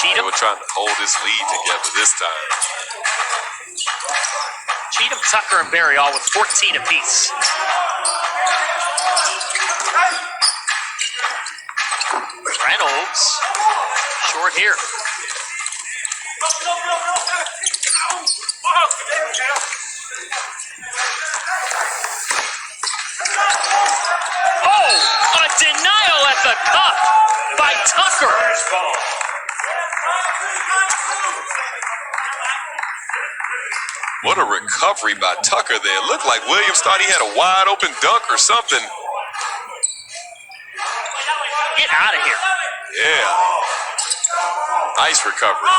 They were trying to hold his lead together this time. Cheatham, Tucker, and Barry all with 14 apiece. Reynolds, short here. Oh, a denial at the cup by Tucker. What a recovery by Tucker there. It looked like Williams thought he had a wide open dunk or something. Get out of here. Yeah. Nice recovery.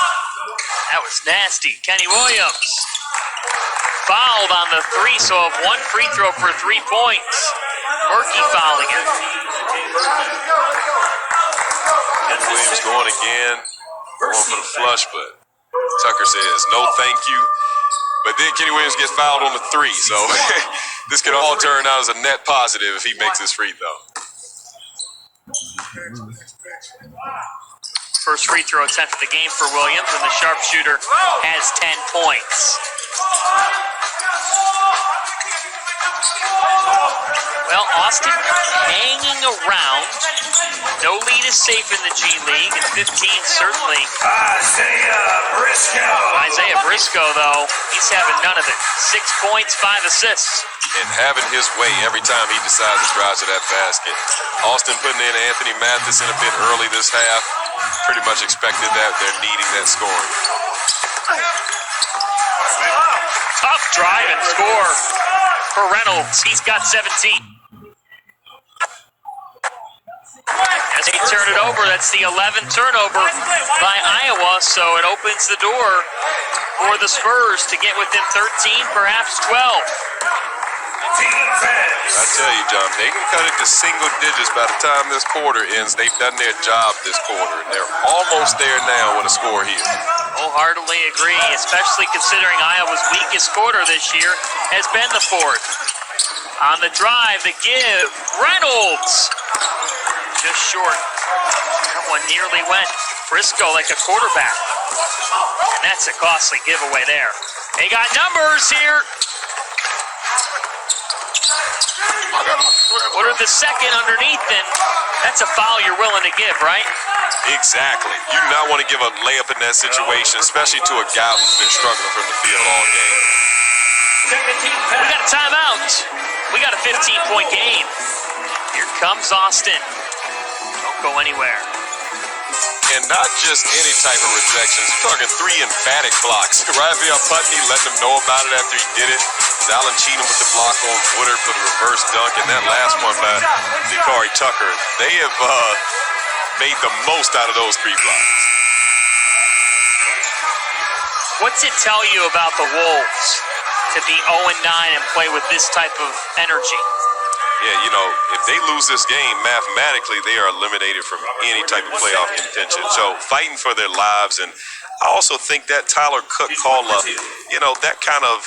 That was nasty. Kenny Williams fouled on the 3, so of 1 free throw for 3 points. Murky fouling him. Williams going again. Going for the flush, but Tucker says no thank you. But then Kenny Williams gets fouled on the 3, so this could all turn out as a net positive if he makes his free throw. First free throw attempt of the game for Williams, and the sharpshooter has 10 points. Well, Austin hanging around. No lead is safe in the G League, and 15 certainly. Isaiah Briscoe, though, he's having none of it. 6 points, 5 assists. And having his way every time he decides to drive to that basket. Austin putting in Anthony Mathison a bit early this half. Pretty much expected that. They're needing that scoring. Tough drive and score for Reynolds. He's got 17. As they turn it over, that's the 11th turnover by Iowa, so it opens the door for the Spurs to get within 13, perhaps 12. I tell you, John, they can cut it to single digits by the time this quarter ends. They've done their job this quarter, and they're almost there now with a score here. Wholeheartedly agree, especially considering Iowa's weakest quarter this year has been the 4th. On the drive, the give, Reynolds. Just short. That one nearly went. Briscoe like a quarterback. And that's a costly giveaway there. They got numbers here. Ordered the second underneath, and that's a foul you're willing to give, right? Exactly. You do not want to give a layup in that situation, especially to a guy who's been struggling from the field all game. Second team We foul. got a timeout. We got a 15-point game. Here comes Austin. Don't go anywhere. And not just any type of rejections. You're talking 3 emphatic blocks. Raphael Putney letting him know about it after he did it. Allen Cheatham with the block on Woodard for the reverse dunk. And that last one by Nikari Tucker. They have made the most out of those 3 blocks. What's it tell you about the Wolves to be 0-9 and play with this type of energy? Yeah, you know, if they lose this game, mathematically, they are eliminated from any type of playoff contention. So, fighting for their lives. And I also think that Tyler Cook call-up, you know, that kind of,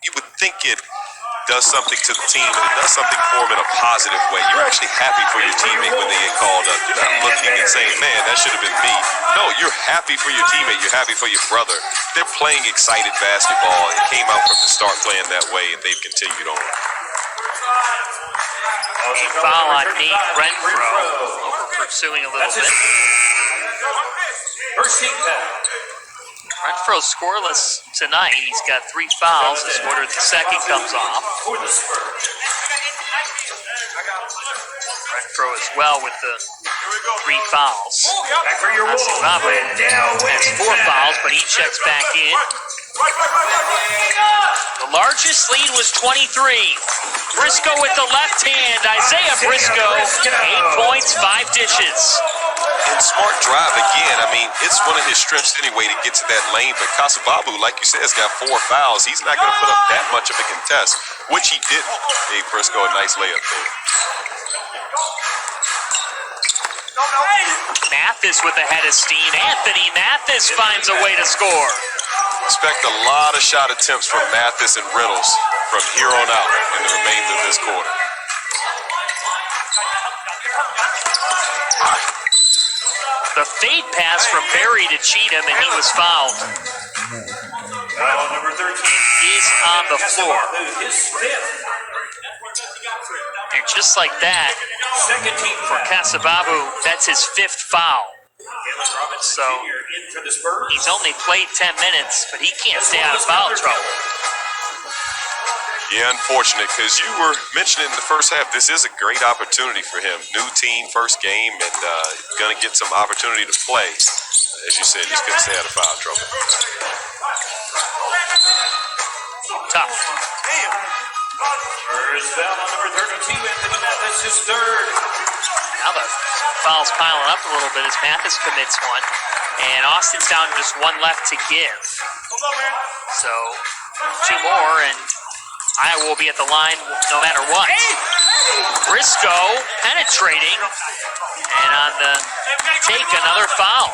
you would think it does something to the team, and it does something for them in a positive way. You're actually happy for your teammate when they get called up. You're not looking and saying, man, that should have been me. No, you're happy for your teammate. You're happy for your brother. They're playing excited basketball. It came out from the start playing that way, and they've continued on. A foul on Nate Renfro, over pursuing a little bit. First team foul. Renfro scoreless tonight. He's got 3 fouls. This quarter, the second comes off. For the Spurs. Renfro as well with the 3 fouls. Back for your Wolves. Zimbabwe has 4 fouls, but he checks back in. The largest lead was 23. Briscoe with the left hand. Isaiah Briscoe, 8 points, 5 dishes. And smart drive again. I mean, it's one of his strengths anyway to get to that lane. But Kasababu, like you said, has got 4 fouls. He's not going to put up that much of a contest, which he didn't. Gave Briscoe a nice layup there. Mathis with a head of steam. Anthony Mathis finds a way to score. Expect a lot of shot attempts from Mathis and Reynolds from here on out in the remainder of this quarter. The fade pass from Barry to Cheatham, and he was fouled. Foul number 13. He's on the floor. His 5th. And just like that, Second team for foul. Kasababu, that's his 5th foul. So In for the Spurs. he's only played 10 minutes, but he can't stay out of foul trouble. Yeah, unfortunate, because you were mentioning in the first half, this is a great opportunity for him. New team, first game, and going to get some opportunity to play. As you said, he's going to stay out of foul trouble. Tough. Spurs foul on number 32. Anthony Mathis, his 3rd. Now the foul's piling up a little bit as Mathis commits one. And Austin's down to just 1 left to give. So 2 more, and Iowa will be at the line no matter what. Briscoe penetrating, and on the take, another foul.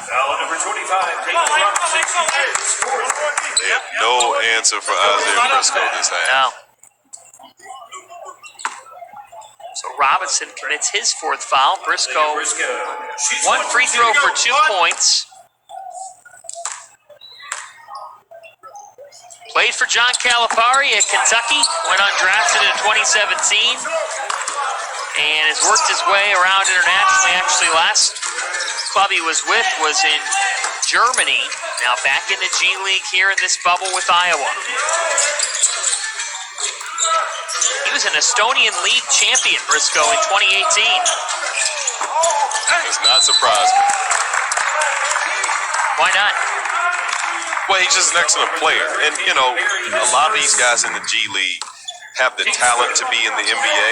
Foul number 25. Taking Robinson. They have no answer for Isaiah Briscoe this half. No. So Robinson commits his 4th foul. Briscoe, Briscoe. 1 free throw for 2 points. Played for John Calipari at Kentucky, went undrafted in 2017, and has worked his way around internationally. Actually, last club he was with was in Germany, now back in the G League here in this bubble with Iowa. He was an Estonian League champion, Briscoe, in 2018. Does not surprise me. Why not? Well, he's just an excellent player. And, you know, a lot of these guys in the G League have the talent to be in the NBA.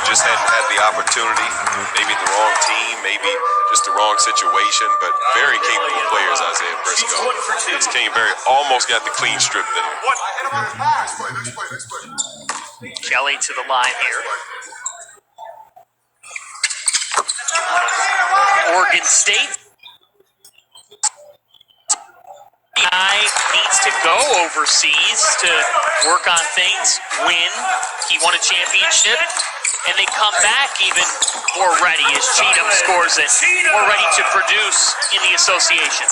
Just hadn't had the opportunity. Maybe the wrong team, maybe just the wrong situation. But very capable players, Isaiah Briscoe. This came very, almost got the clean strip there. Kelly to the line here. Oregon State. Guy needs to go overseas to work on things, win. He won a championship, and they come back even more ready as Cheatham scores it, more ready to produce in the association.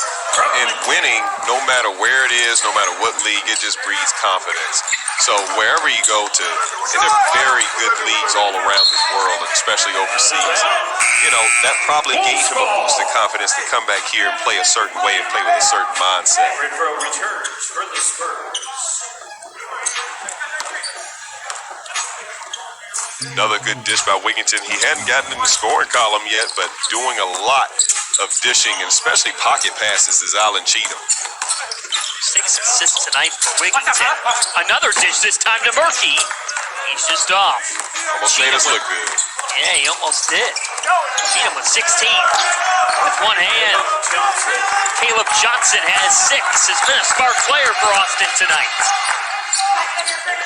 And winning, no matter where it is, no matter what league, it just breeds confidence. So wherever you go to, and there are very good leagues all around this world, and especially overseas, you know, that probably gave him a boost of confidence to come back here and play a certain way and play with a certain mindset. Renfro returns for the Spurs. Another good dish by Wigginton. He hadn't gotten in the scoring column yet, but doing a lot of dishing, and especially pocket passes, is Alan Cheatham. 6 assists tonight for Wigginton. Another dish, this time to Murphy. He's just off. Almost made us look good. Yeah, he almost did. Cheatham with 16. With one hand. Caleb Johnson has 6. Has been a spark player for Austin tonight.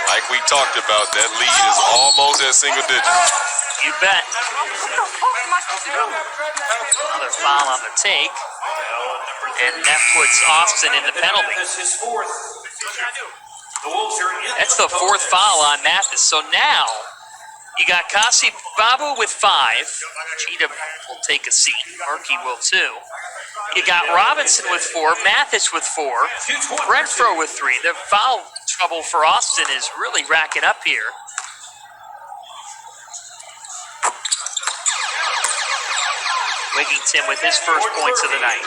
Like we talked about, that lead is almost at single digits. You bet. Another foul on the take. And that puts Austin in the penalty. That's the 4th foul on Mathis. So now you got Kasi Babu with 5. Cheatham will take a seat. Murphy will too. You got Robinson with 4. Mathis with 4. Renfro with 3. The foul trouble for Austin is really racking up here. Wigginton with his first points of the night.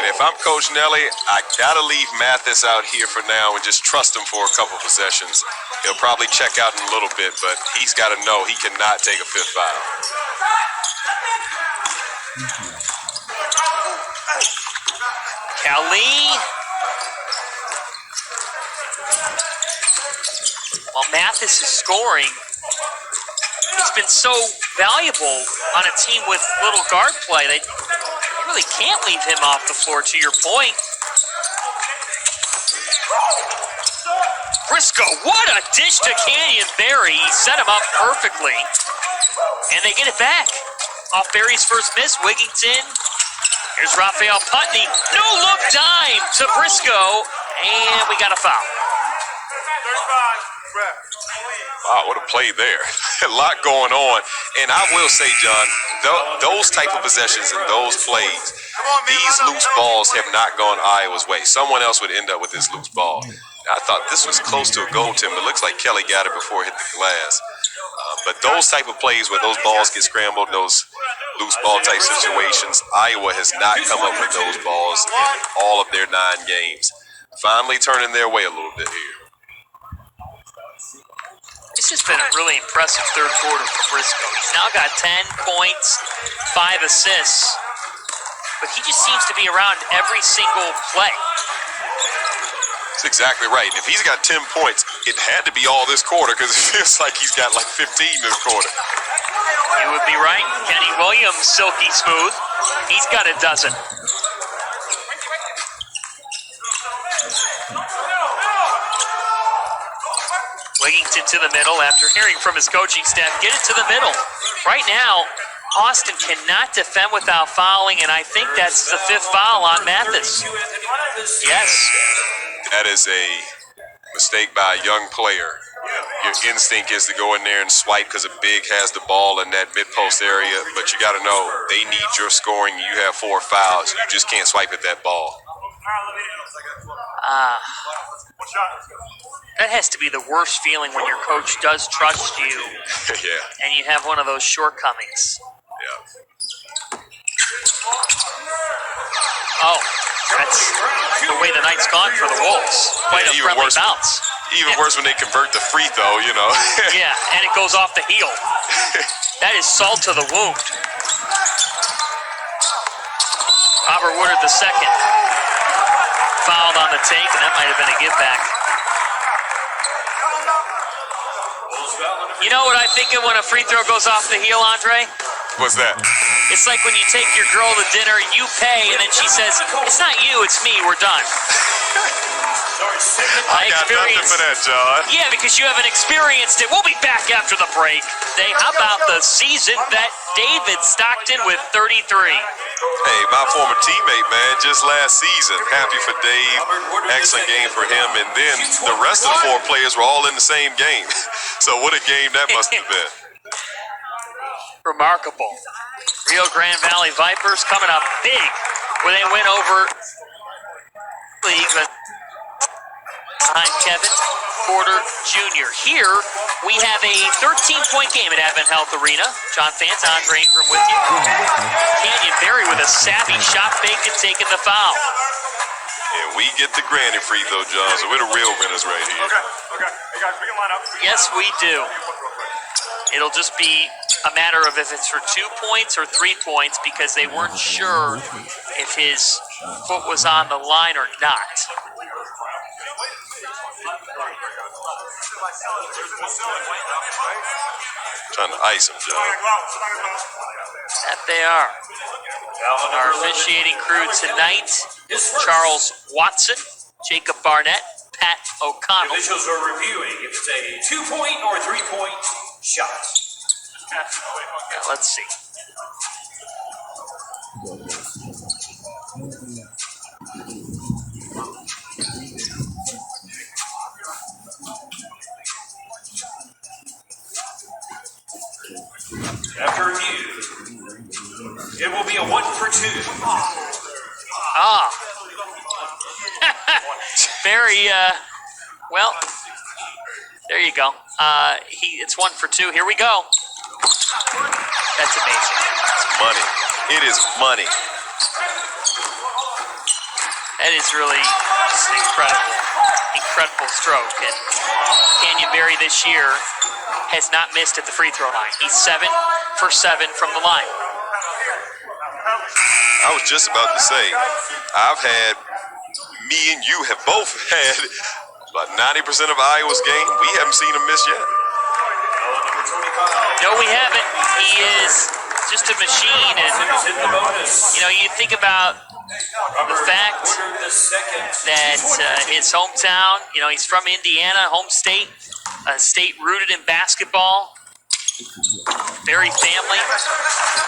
And if I'm Coach Nelly, I gotta leave Mathis out here for now and just trust him for a couple possessions. He'll probably check out in a little bit, but he's got to know he cannot take a 5th foul. Cali. While Mathis is scoring, he's been so valuable on a team with little guard play. They really can't leave him off the floor, to your point. Briscoe, what a dish to Canyon Berry. He set him up perfectly. And they get it back. Off Berry's first miss, Wigginton. Here's Raphael Putney. No-look dime to Briscoe. And we got a foul. Wow, what a play there. A lot going on. And I will say, John, those type of possessions and those plays, these loose balls have not gone Iowa's way. Someone else would end up with this loose ball. I thought this was close to a goal, Tim, but it looks like Kelly got it before it hit the glass. But those type of plays where those balls get scrambled, those loose ball type situations, Iowa has not come up with those balls in all of their 9 games. Finally turning their way a little bit here. This has been a really impressive third quarter for Briscoe. He's now got 10 points, 5 assists, but he just seems to be around every single play. That's exactly right. If he's got 10 points, it had to be all this quarter because it feels like he's got like 15 this quarter. You would be right. Kenny Williams, silky smooth. He's got a dozen. Wigginton to the middle after hearing from his coaching staff. Get it to the middle. Right now, Austin cannot defend without fouling, and I think that's the 5th foul on Mathis. Yes. That is a mistake by a young player. Your instinct is to go in there and swipe because a big has the ball in that mid-post area, but you got to know they need your scoring. You have 4 fouls. You just can't swipe at that ball. That has to be the worst feeling when your coach does trust you. Yeah. And you have one of those shortcomings. Yeah. Oh, that's the way the night's gone for the Wolves. Quite a friendly bounce. Even worse when they convert the free throw, you know. Yeah, and it goes off the heel. That is salt to the wound. Robert Woodard II fouled on the take, and that might have been a give back. You know what I think of when a free throw goes off the heel, Andre? What's that? It's like when you take your girl to dinner, you pay, and then she says, "It's not you, it's me, we're done." I got nothing for that, John. Yeah, because you haven't experienced it. We'll be back after the break. How about the season vet David Stockton with 33? Hey, my former teammate, man, just last season. Happy for Dave. Excellent game for him. And then the rest of the 4 players were all in the same game. So what a game that must have been. Remarkable. Rio Grande Valley Vipers coming up big when they win over league behind Kevin Porter Jr. Here we have a 13-point game at Advent Health Arena. John Fant, Andre Ingram with you. Canyon Berry with a savvy shot fake and taking the foul. And we get the granted free throw, John, so we're the real winners right here. Okay. Hey guys, we can line up. Yes, we do. It'll just be a matter of if it's for 2 points or 3 points because they weren't sure if his foot was on the line or not. Trying to ice him, John. That they are. Our officiating crew tonight, Charles Watson, Jacob Barnett, Pat O'Connell. Officials are reviewing if it's a 2-point or 3-point shot. Now, let's see. After review, it will be a 1 for 2. Ah. Very, well, there you go. It's 1 for 2. Here we go. That's amazing. It's money. It is money. That is really just an incredible stroke. And Canyon Berry this year has not missed at the free throw line. He's 7 for 7 from the line. I was just about to say, me and you have both had about 90% of Iowa's game. We haven't seen him miss yet. No, we haven't. He is just a machine. And, you think about the fact that his hometown, he's from Indiana, home state, a state rooted in basketball. Berry family,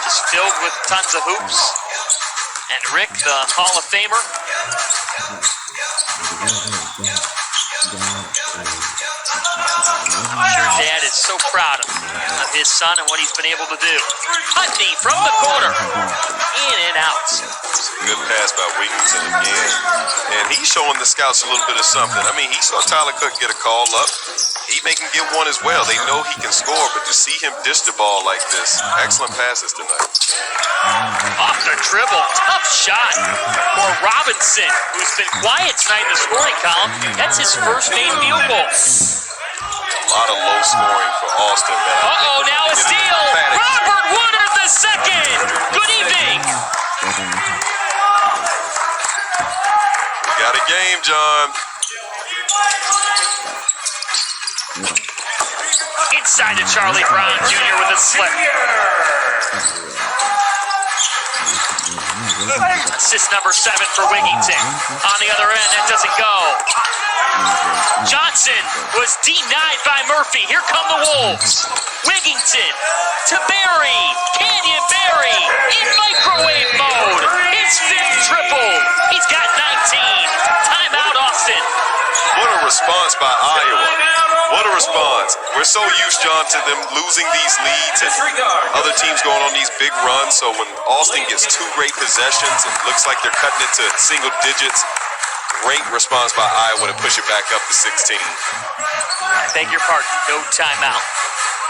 just filled with tons of hoops. And Rick, the Hall of Famer. I'm sure Dad is so proud of his son and what he's been able to do. Putney from the corner. In and out. Good pass by Wigginton again. And he's showing the scouts a little bit of something. I mean, he saw Tyler Cook get a call up. He may can get one as well. They know he can score, but to see him dish the ball like this, excellent passes tonight. Off the dribble, tough shot for Robinson, who's been quiet tonight in the scoring column. That's his first made field goal. A lot of low scoring for Austin. Uh-oh, now a steal. Robert Woodard the second. Good evening. We got a game, John. Inside to Charlie Brown Jr. with a slip. Assist number 7 for Wigginton. On the other end, that doesn't go. Johnson was denied by Murphy. Here come the Wolves. Wigginton to Berry. Canyon Berry in microwave mode. His 5th triple. He's got 19. Timeout, Austin. What a response by Iowa. What a response. We're so used, John, to them losing these leads and other teams going on these big runs. So when Austin gets 2 great possessions, it looks like they're cutting it to single digits. Great response by Iowa to push it back up to 16. I beg your pardon, no timeout.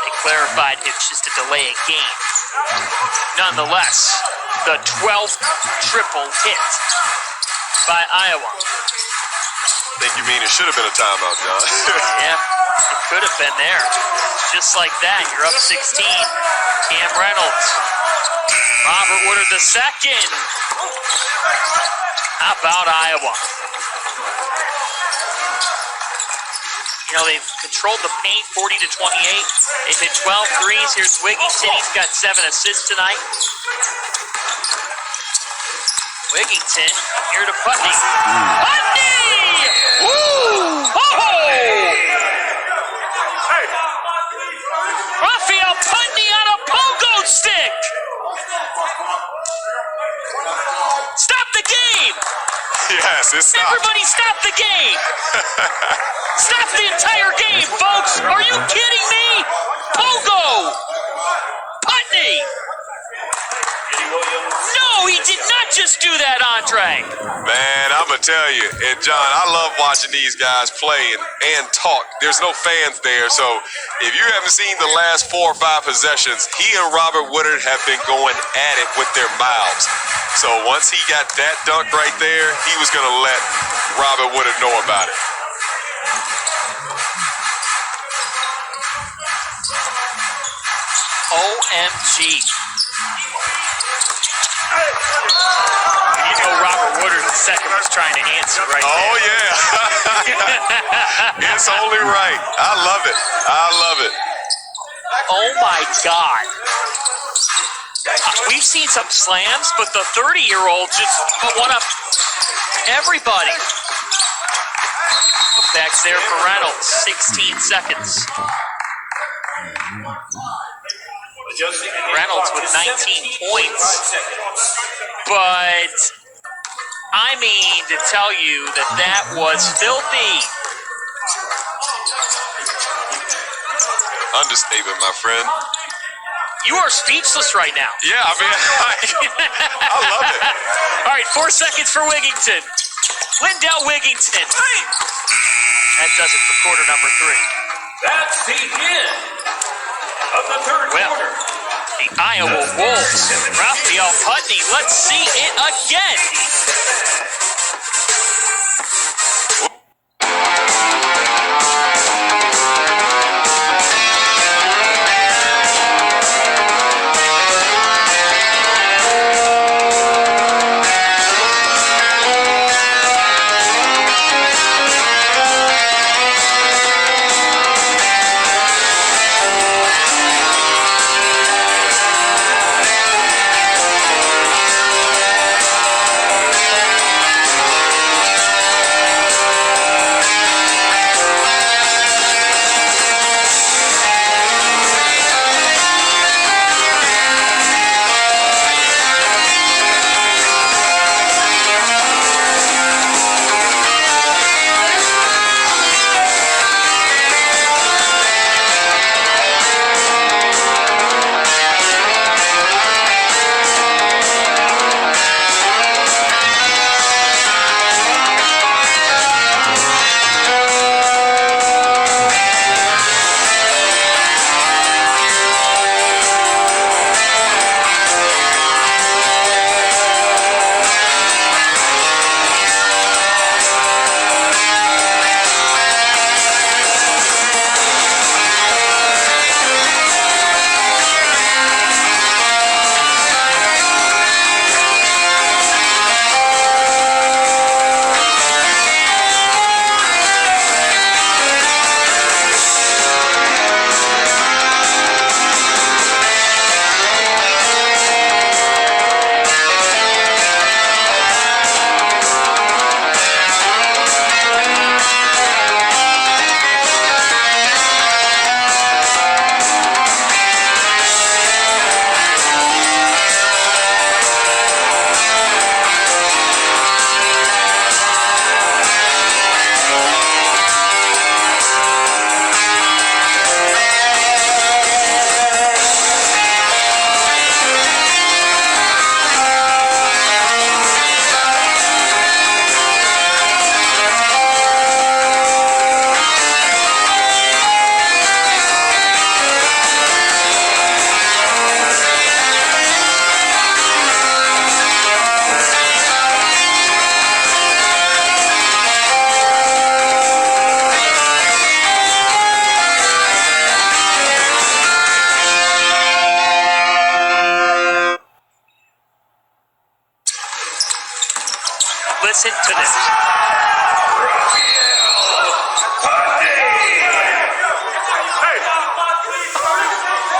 They clarified it was just a delay of game. Nonetheless, the 12th triple hit by Iowa. I think you mean it should have been a timeout, John. Yeah, it could have been there. Just like that, you're up 16. Cam Reynolds. Robert Woodard the second. How about Iowa? They've controlled the paint 40 to 28. They've hit 12 threes. Here's Wigginton. He's got 7 assists tonight. Wigginton here to Putney. Putney! Woo! Oh! Raphael Putney on a pogo stick! Stop the game! Yes, it's stopped. Everybody stop the game! Stop the entire game, folks! Are you kidding me? Pogo! Putney! No, he did not just do that, Andre. Man, I'm going to tell you, and John, I love watching these guys play and talk. There's no fans there, so if you haven't seen the last 4 or 5 possessions, he and Robert Woodard have been going at it with their mouths. So once he got that dunk right there, he was going to let Robert Woodard know about it. OMG. You know Robert Woodard II was trying to answer right there. Oh, yeah. It's only right. I love it. I love it. Oh, my God. We've seen some slams, but the 30-year-old just put one up everybody. Backs there for Reynolds, 16 seconds. Reynolds with 19 points. But, I mean, to tell you that was filthy. Understatement, my friend. You are speechless right now. Yeah, I mean, I love it. All right, 4 seconds for Wigington. Lindell Wigington. That does it for quarter number 3. That's the end of the third quarter. The Iowa Wolves, Raphael Putney, let's see it again. Listen to this.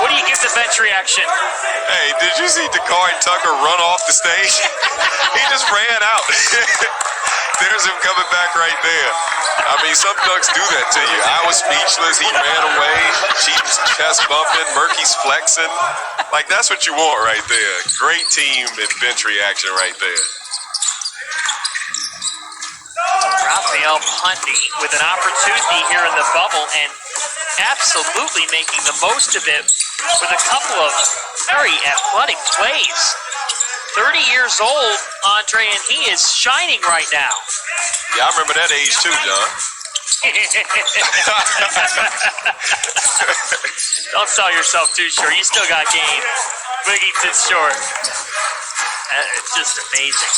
What do you give the bench reaction? Hey, did you see Dakari Tucker run off the stage? He just ran out. There's him coming back right there. I mean, some ducks do that to you. I was speechless. He ran away. Chief's chest bumping. Murky's flexing. Like, that's what you want right there. Great team and bench reaction right there. Raphael Putney with an opportunity here in the bubble and absolutely making the most of it with a couple of very athletic plays. 30 years old, Andre, and he is shining right now. Yeah, I remember that age too, John. Don't sell yourself too short. You still got game. Wigington's short. It's just amazing.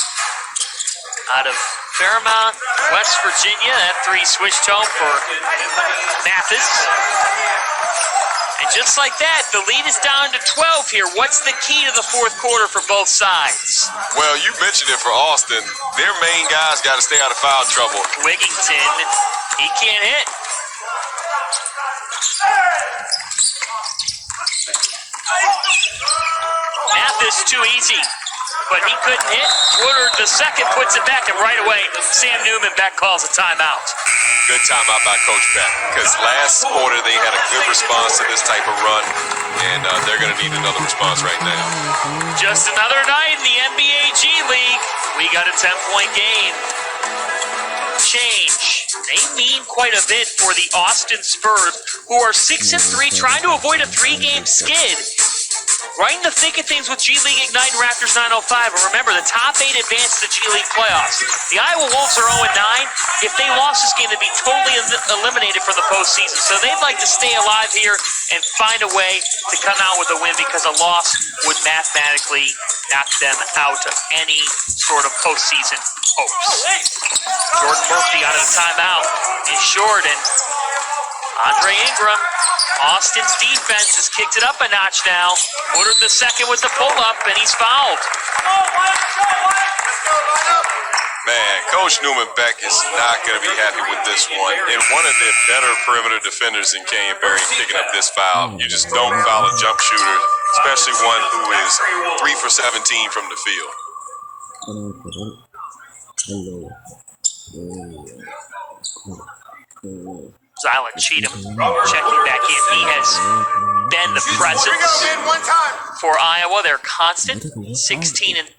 Out of Fairmount, West Virginia, that three switched home for Mathis. And just like that, the lead is down to 12 here. What's the key to the fourth quarter for both sides? Well, you mentioned it for Austin. Their main guys got to stay out of foul trouble. Wigington, he can't hit. Math is too easy, but he couldn't hit. Woodard the second puts it back, and right away, Sam Newman back calls a timeout. Good timeout by Coach Beck, because last quarter they had a good response to this type of run, and they're going to need another response right now. Just another night in the NBA G League. We got a 10-point game. Change. They mean quite a bit for the Austin Spurs, who are 6-3, trying to avoid a 3-game skid. Right in the thick of things with G League Ignite and Raptors 905. And remember, the top 8 advance to G League playoffs. The Iowa Wolves are 0-9. If they lost this game, they'd be totally eliminated from the postseason. So they'd like to stay alive here and find a way to come out with a win, because a loss would mathematically knock them out of any sort of postseason hopes. Jordan Murphy out of the timeout is short, and Andre Ingram, Austin's defense has kicked it up a notch now. Woodard the second with the pull-up, and he's fouled. Man, Coach Newman Beck is not going to be happy with this one. And one of the better perimeter defenders in Kane Berry picking up this foul. You just don't foul a jump shooter, especially one who is 3 for 17 from the field. Zylan Cheatham checking back in. He has been the presence for Iowa. They're constant, 16 and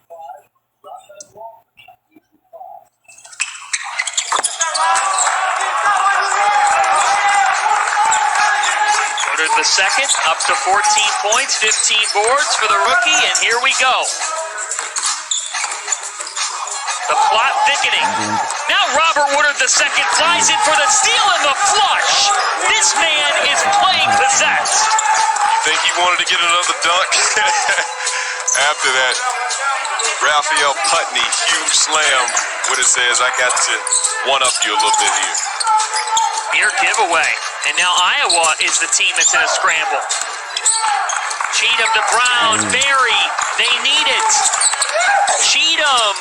Woodard the second, up to 14 points, 15 boards for the rookie, and here we go. The plot thickening. Now Robert Woodard the second flies in for the steal and the flush. This man is playing possessed. You think he wanted to get another dunk? After that Raphael Putney huge slam, Woodard says, I got to one-up you a little bit here. Near giveaway. And now Iowa is the team that's in a scramble. Cheatham to Brown, Berry, they need it. Cheatham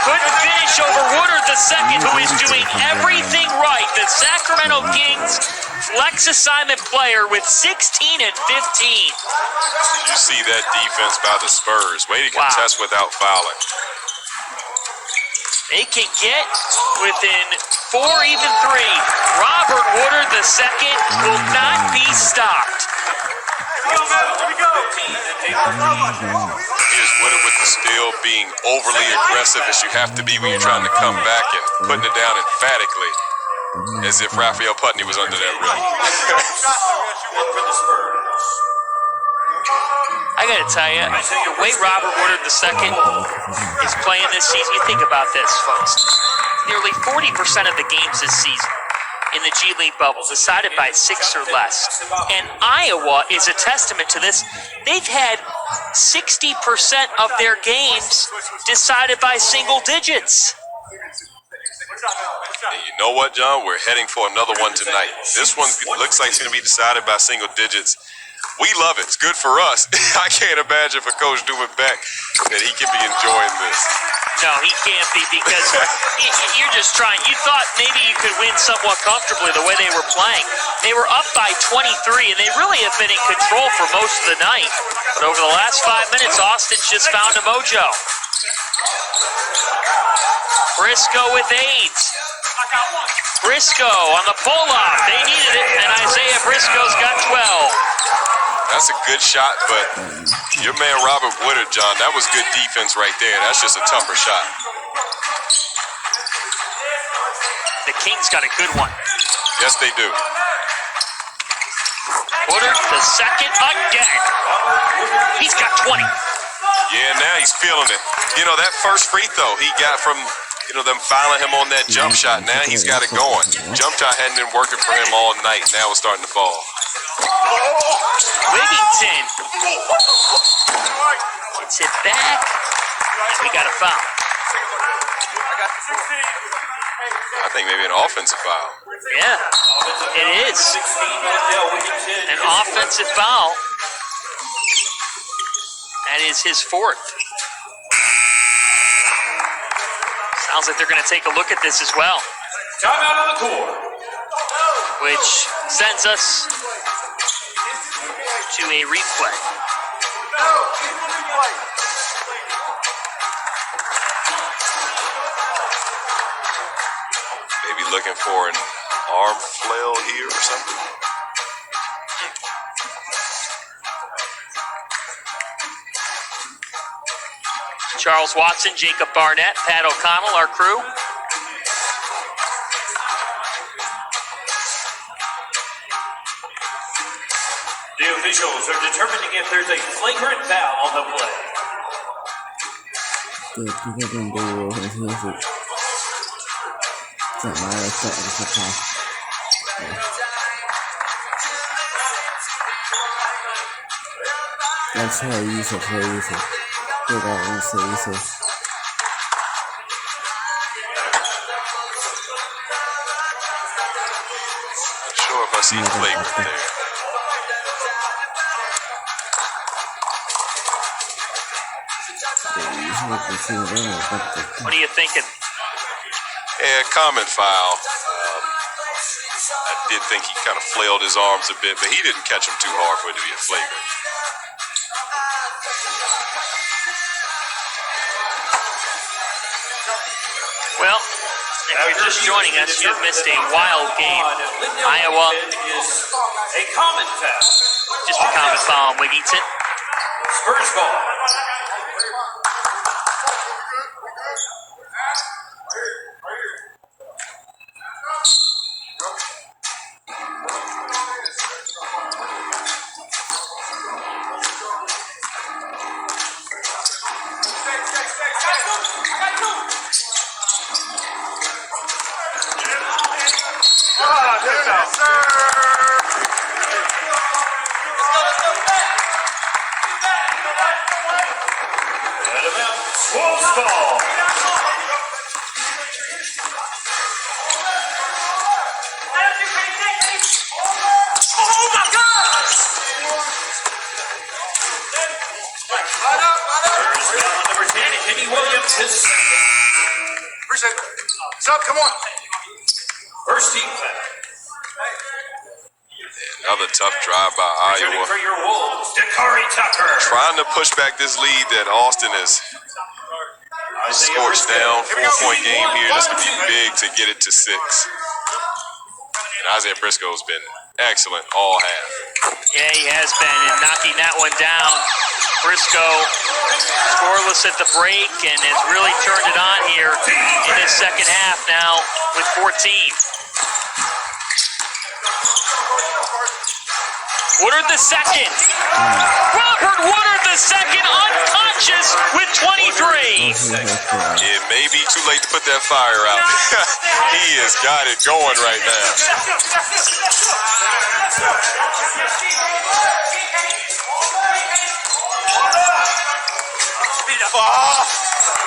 couldn't finish over Woodard the second, who is doing everything right. The Sacramento Kings flex assignment player with 16 and 15. You see that defense by the Spurs. Way to contest without fouling. They can get within 4, even 3. Robert Woodard the second will not be stopped. Here's Woodard with the steal, being overly aggressive as you have to be when you're trying to come back, and putting it down emphatically, as if Raphael Putney was under that rim. I gotta tell you, the way Robert Woodard II is playing this season, you think about this, folks. Nearly 40% of the games this season in the G League bubble decided by 6 or less. And Iowa is a testament to this. They've had 60% of their games decided by single digits. And you know what, John? We're heading for another one tonight. This one looks like it's going to be decided by single digits. We love it. It's good for us. I can't imagine for Coach Newman Beck that he can be enjoying this. No, he can't be, because you're just trying. You thought maybe you could win somewhat comfortably the way they were playing. They were up by 23, and they really have been in control for most of the night. But over the last 5 minutes, Austin's just found a mojo. Briscoe with 8. Briscoe on the pull-up. They needed it, and Isaiah Briscoe's got 12. That's a good shot, but your man Robert Woodard, John, that was good defense right there. That's just a tougher shot. The Kings got a good one. Yes, they do. Woodard the second again. He's got 20. Yeah, now he's feeling it. You know, that first free throw he got from, them fouling him on that jump shot. Now he's got it going. Jump shot hadn't been working for him all night. Now it's starting to fall. Wigington gets it back, and we got a foul. I think maybe an offensive foul. Yeah, it is. An offensive foul. That is his fourth. Sounds like they're going to take a look at this as well. Timeout on the court. Which sends us to a replay. Maybe looking for an arm flail here or something. Charles Watson, Jacob Barnett, Pat O'Connell, our crew. The officials are determining if there's a flagrant foul on the play. Sure if I see flagrant there. What are you thinking? Yeah, common foul. I did think he kind of flailed his arms a bit, but he didn't catch him too hard for it to be a flagrant. Well, if you're just joining us, you've missed a wild game. Iowa, Is a common foul. just a common foul on Wigington. Spurs ball. Wolves ball. Oh my gosh! Number 10, Kenny Williams. Appreciate it. What's up? Come on. First team foul. Another tough drive by Returning Iowa. for your Wolves, Dakari Tucker. Trying to push back this lead that Austin has scorched down. 4-point game here. This could be big to get it to 6. And Isaiah Briscoe's been excellent all half. Yeah, he has been, and knocking that one down. Briscoe scoreless at the break and has really turned it on here in his second half now with 14. Woodard the second. Robert Woodard the second, unconscious with 23. It may be too late to put that fire out. He has got it going right now.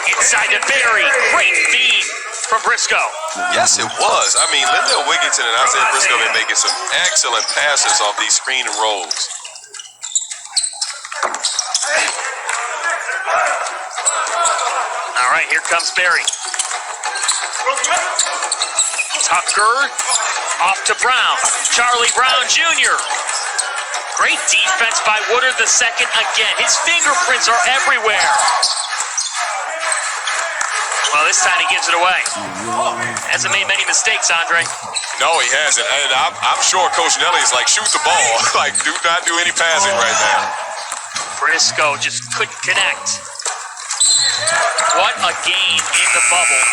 Inside to Berry. Great feed from Briscoe. Yes, it was. I mean, Lindell Wigington and Isaiah Briscoe have been making some excellent passes off these screen and rolls. All right, here comes Berry. Tucker off to Brown. Charlie Brown Jr. Great defense by Woodard the second again. His fingerprints are everywhere. Well, this time he gives it away. Hasn't made many mistakes, Andre. No, he hasn't. And I'm sure Coach Nelly is like, shoot the ball. Like, do not do any passing right now. Briscoe just couldn't connect. What a game in the bubble.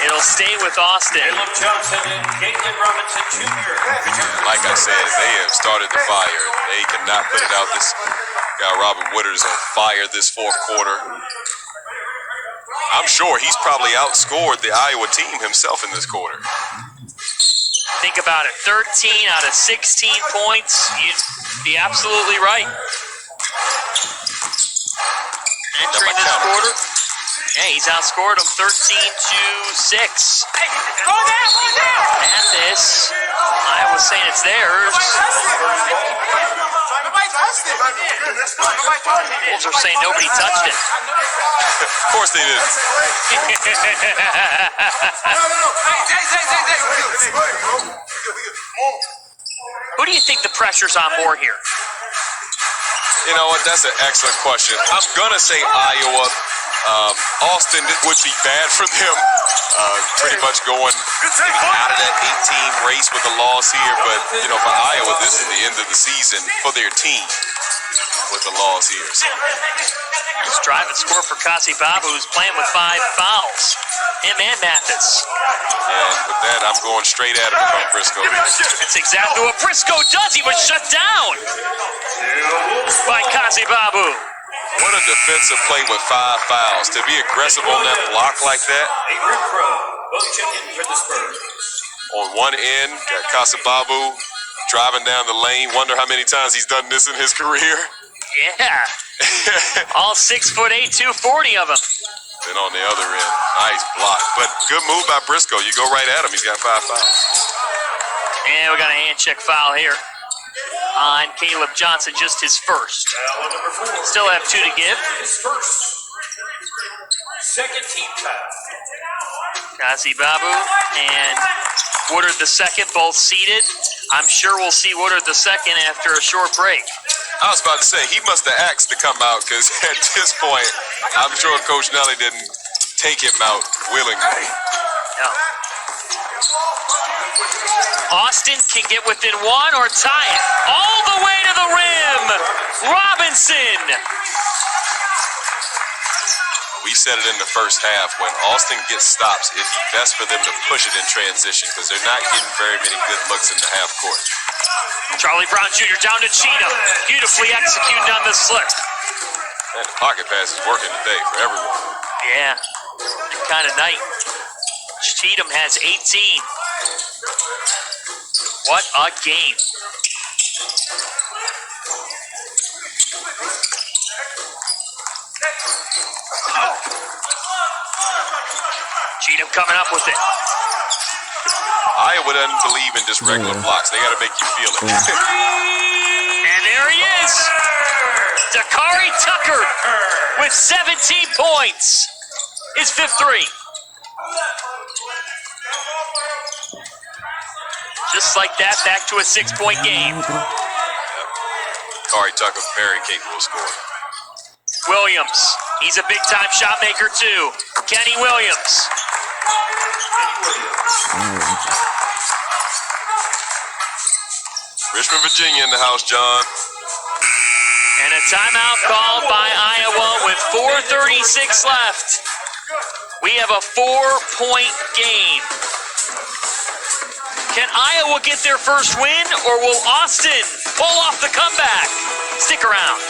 It'll stay with Austin. Caleb Johnson and Caitlin Robinson Jr. Like I said, they have started the fire. They cannot put it out. This guy, Robert Woodard, is on fire this fourth quarter. I'm sure he's probably outscored the Iowa team himself in this quarter. Think about it, 13 out of 16 points. You'd be absolutely right. Entering this quarter, Yeah, he's outscored him 13-6. Mathis, Iowa's saying it's theirs. Wolves are saying nobody touched it. Of course they did. Who do you think the pressure's on more here? You know what? That's an excellent question. I'm going to say Iowa. Austin, it would be bad for them. Pretty much going out of that 8-team race with a loss here. But, you know, for Iowa, this is the end of the season for their team with the loss here. So. Let's drive and score for Kasi Babu, who's playing with 5 fouls. Him and Mathis. And with that, I'm going straight at him from Briscoe. That's exactly what Briscoe does. He was shut down by Kasi Babu. What a defensive play with 5 fouls. To be aggressive on that block like that. On one end, got Kasababu driving down the lane. Wonder how many times he's done this in his career. Yeah. All 6'8", 240 of them. Then on the other end, nice block. But good move by Briscoe. You go right at him. He's got 5 fouls. And we got a hand check foul here on Caleb Johnson, just his first. Still have 2 to give. His first. Second team foul. Kasi Babu and Woodard II, both seated. I'm sure we'll see Woodard II after a short break. I was about to say, he must have asked to come out because at this point, I'm sure Coach Nelly didn't take him out willingly. No. Austin can get within 1 or tie it. All the way to the rim. Robinson. We said it in the first half. When Austin gets stops, it'd be best for them to push it in transition because they're not getting very many good looks in the half court. Charlie Brown Jr. down to Cheatham. Beautifully executed on the slip. Man, the pocket pass is working today for everyone. Yeah, kind of night. Cheatham has 18. What a game. Cheatham coming up with it. Iowa doesn't believe in just regular blocks. They got to make you feel it. And there he is. Dakari Tucker with 17 points. His 5th 3. Just like that, back to a 6-point game. Kari Tucker, very capable of scoring. Williams, he's a big-time shot maker too. Kenny Williams. Richmond, Virginia in the house, John. And a timeout called by Iowa with 4:36 left. We have a 4-point game. Can Iowa get their first win, or will Austin pull off the comeback? Stick around.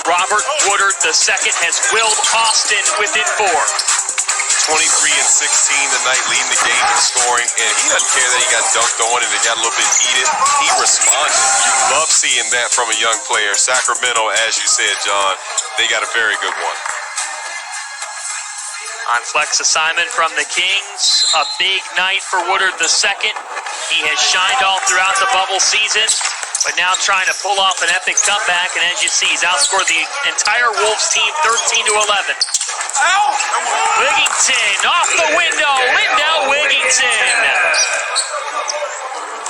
Robert Woodard II has willed Austin within 4. 23 and 16 tonight, leading the game in scoring, and he doesn't care that he got dunked on and it got a little bit heated. He responded. You love seeing that from a young player. Sacramento, as you said, John, they got a very good one. On flex assignment from the Kings, a big night for Woodard II. He has shined all throughout the bubble season, but now trying to pull off an epic comeback, and as you see, he's outscored the entire Wolves team 13-11. Wigington off the window, Lindell Wigington.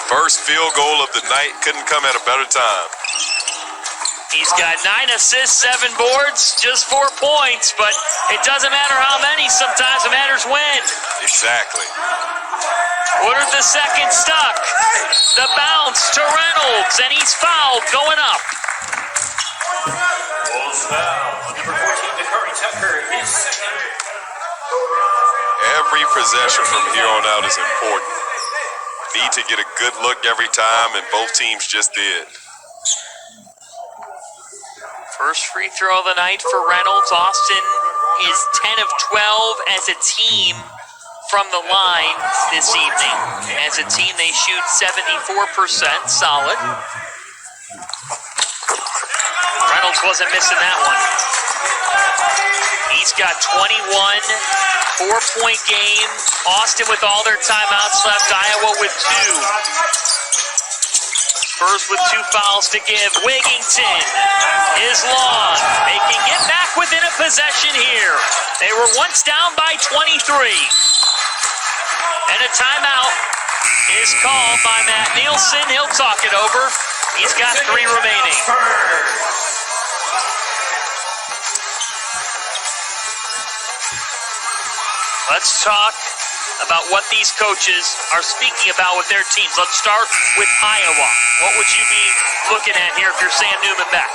First field goal of the night, couldn't come at a better time. He's got 9 assists, 7 boards, just 4 points, but it doesn't matter how many, sometimes it matters when. Exactly. Woodard II stuck. The bounce to Reynolds, and he's fouled going up. Wolves foul. Number 14, Dakari Tucker, his second. Every possession from here on out is important. Need to get a good look every time, and both teams just did. First free throw of the night for Reynolds. Austin is 10 of 12 as a team from the line this evening. As a team, they shoot 74%, solid. Reynolds wasn't missing that one. He's got 21, 4-point game. Austin with all their timeouts left. Iowa with 2. Spurs with 2 fouls to give. Wigington is long. They can get back within a possession here. They were once down by 23. And a timeout is called by Matt Nielsen. He'll talk it over. He's got 3 remaining. Let's talk about what these coaches are speaking about with their teams. Let's start with Iowa. What would you be looking at here if you're Sam Newman back?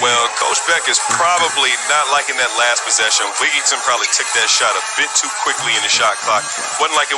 Well, Coach Beck is probably not liking that last possession. Wigington probably took that shot a bit too quickly in the shot clock. Wasn't like it was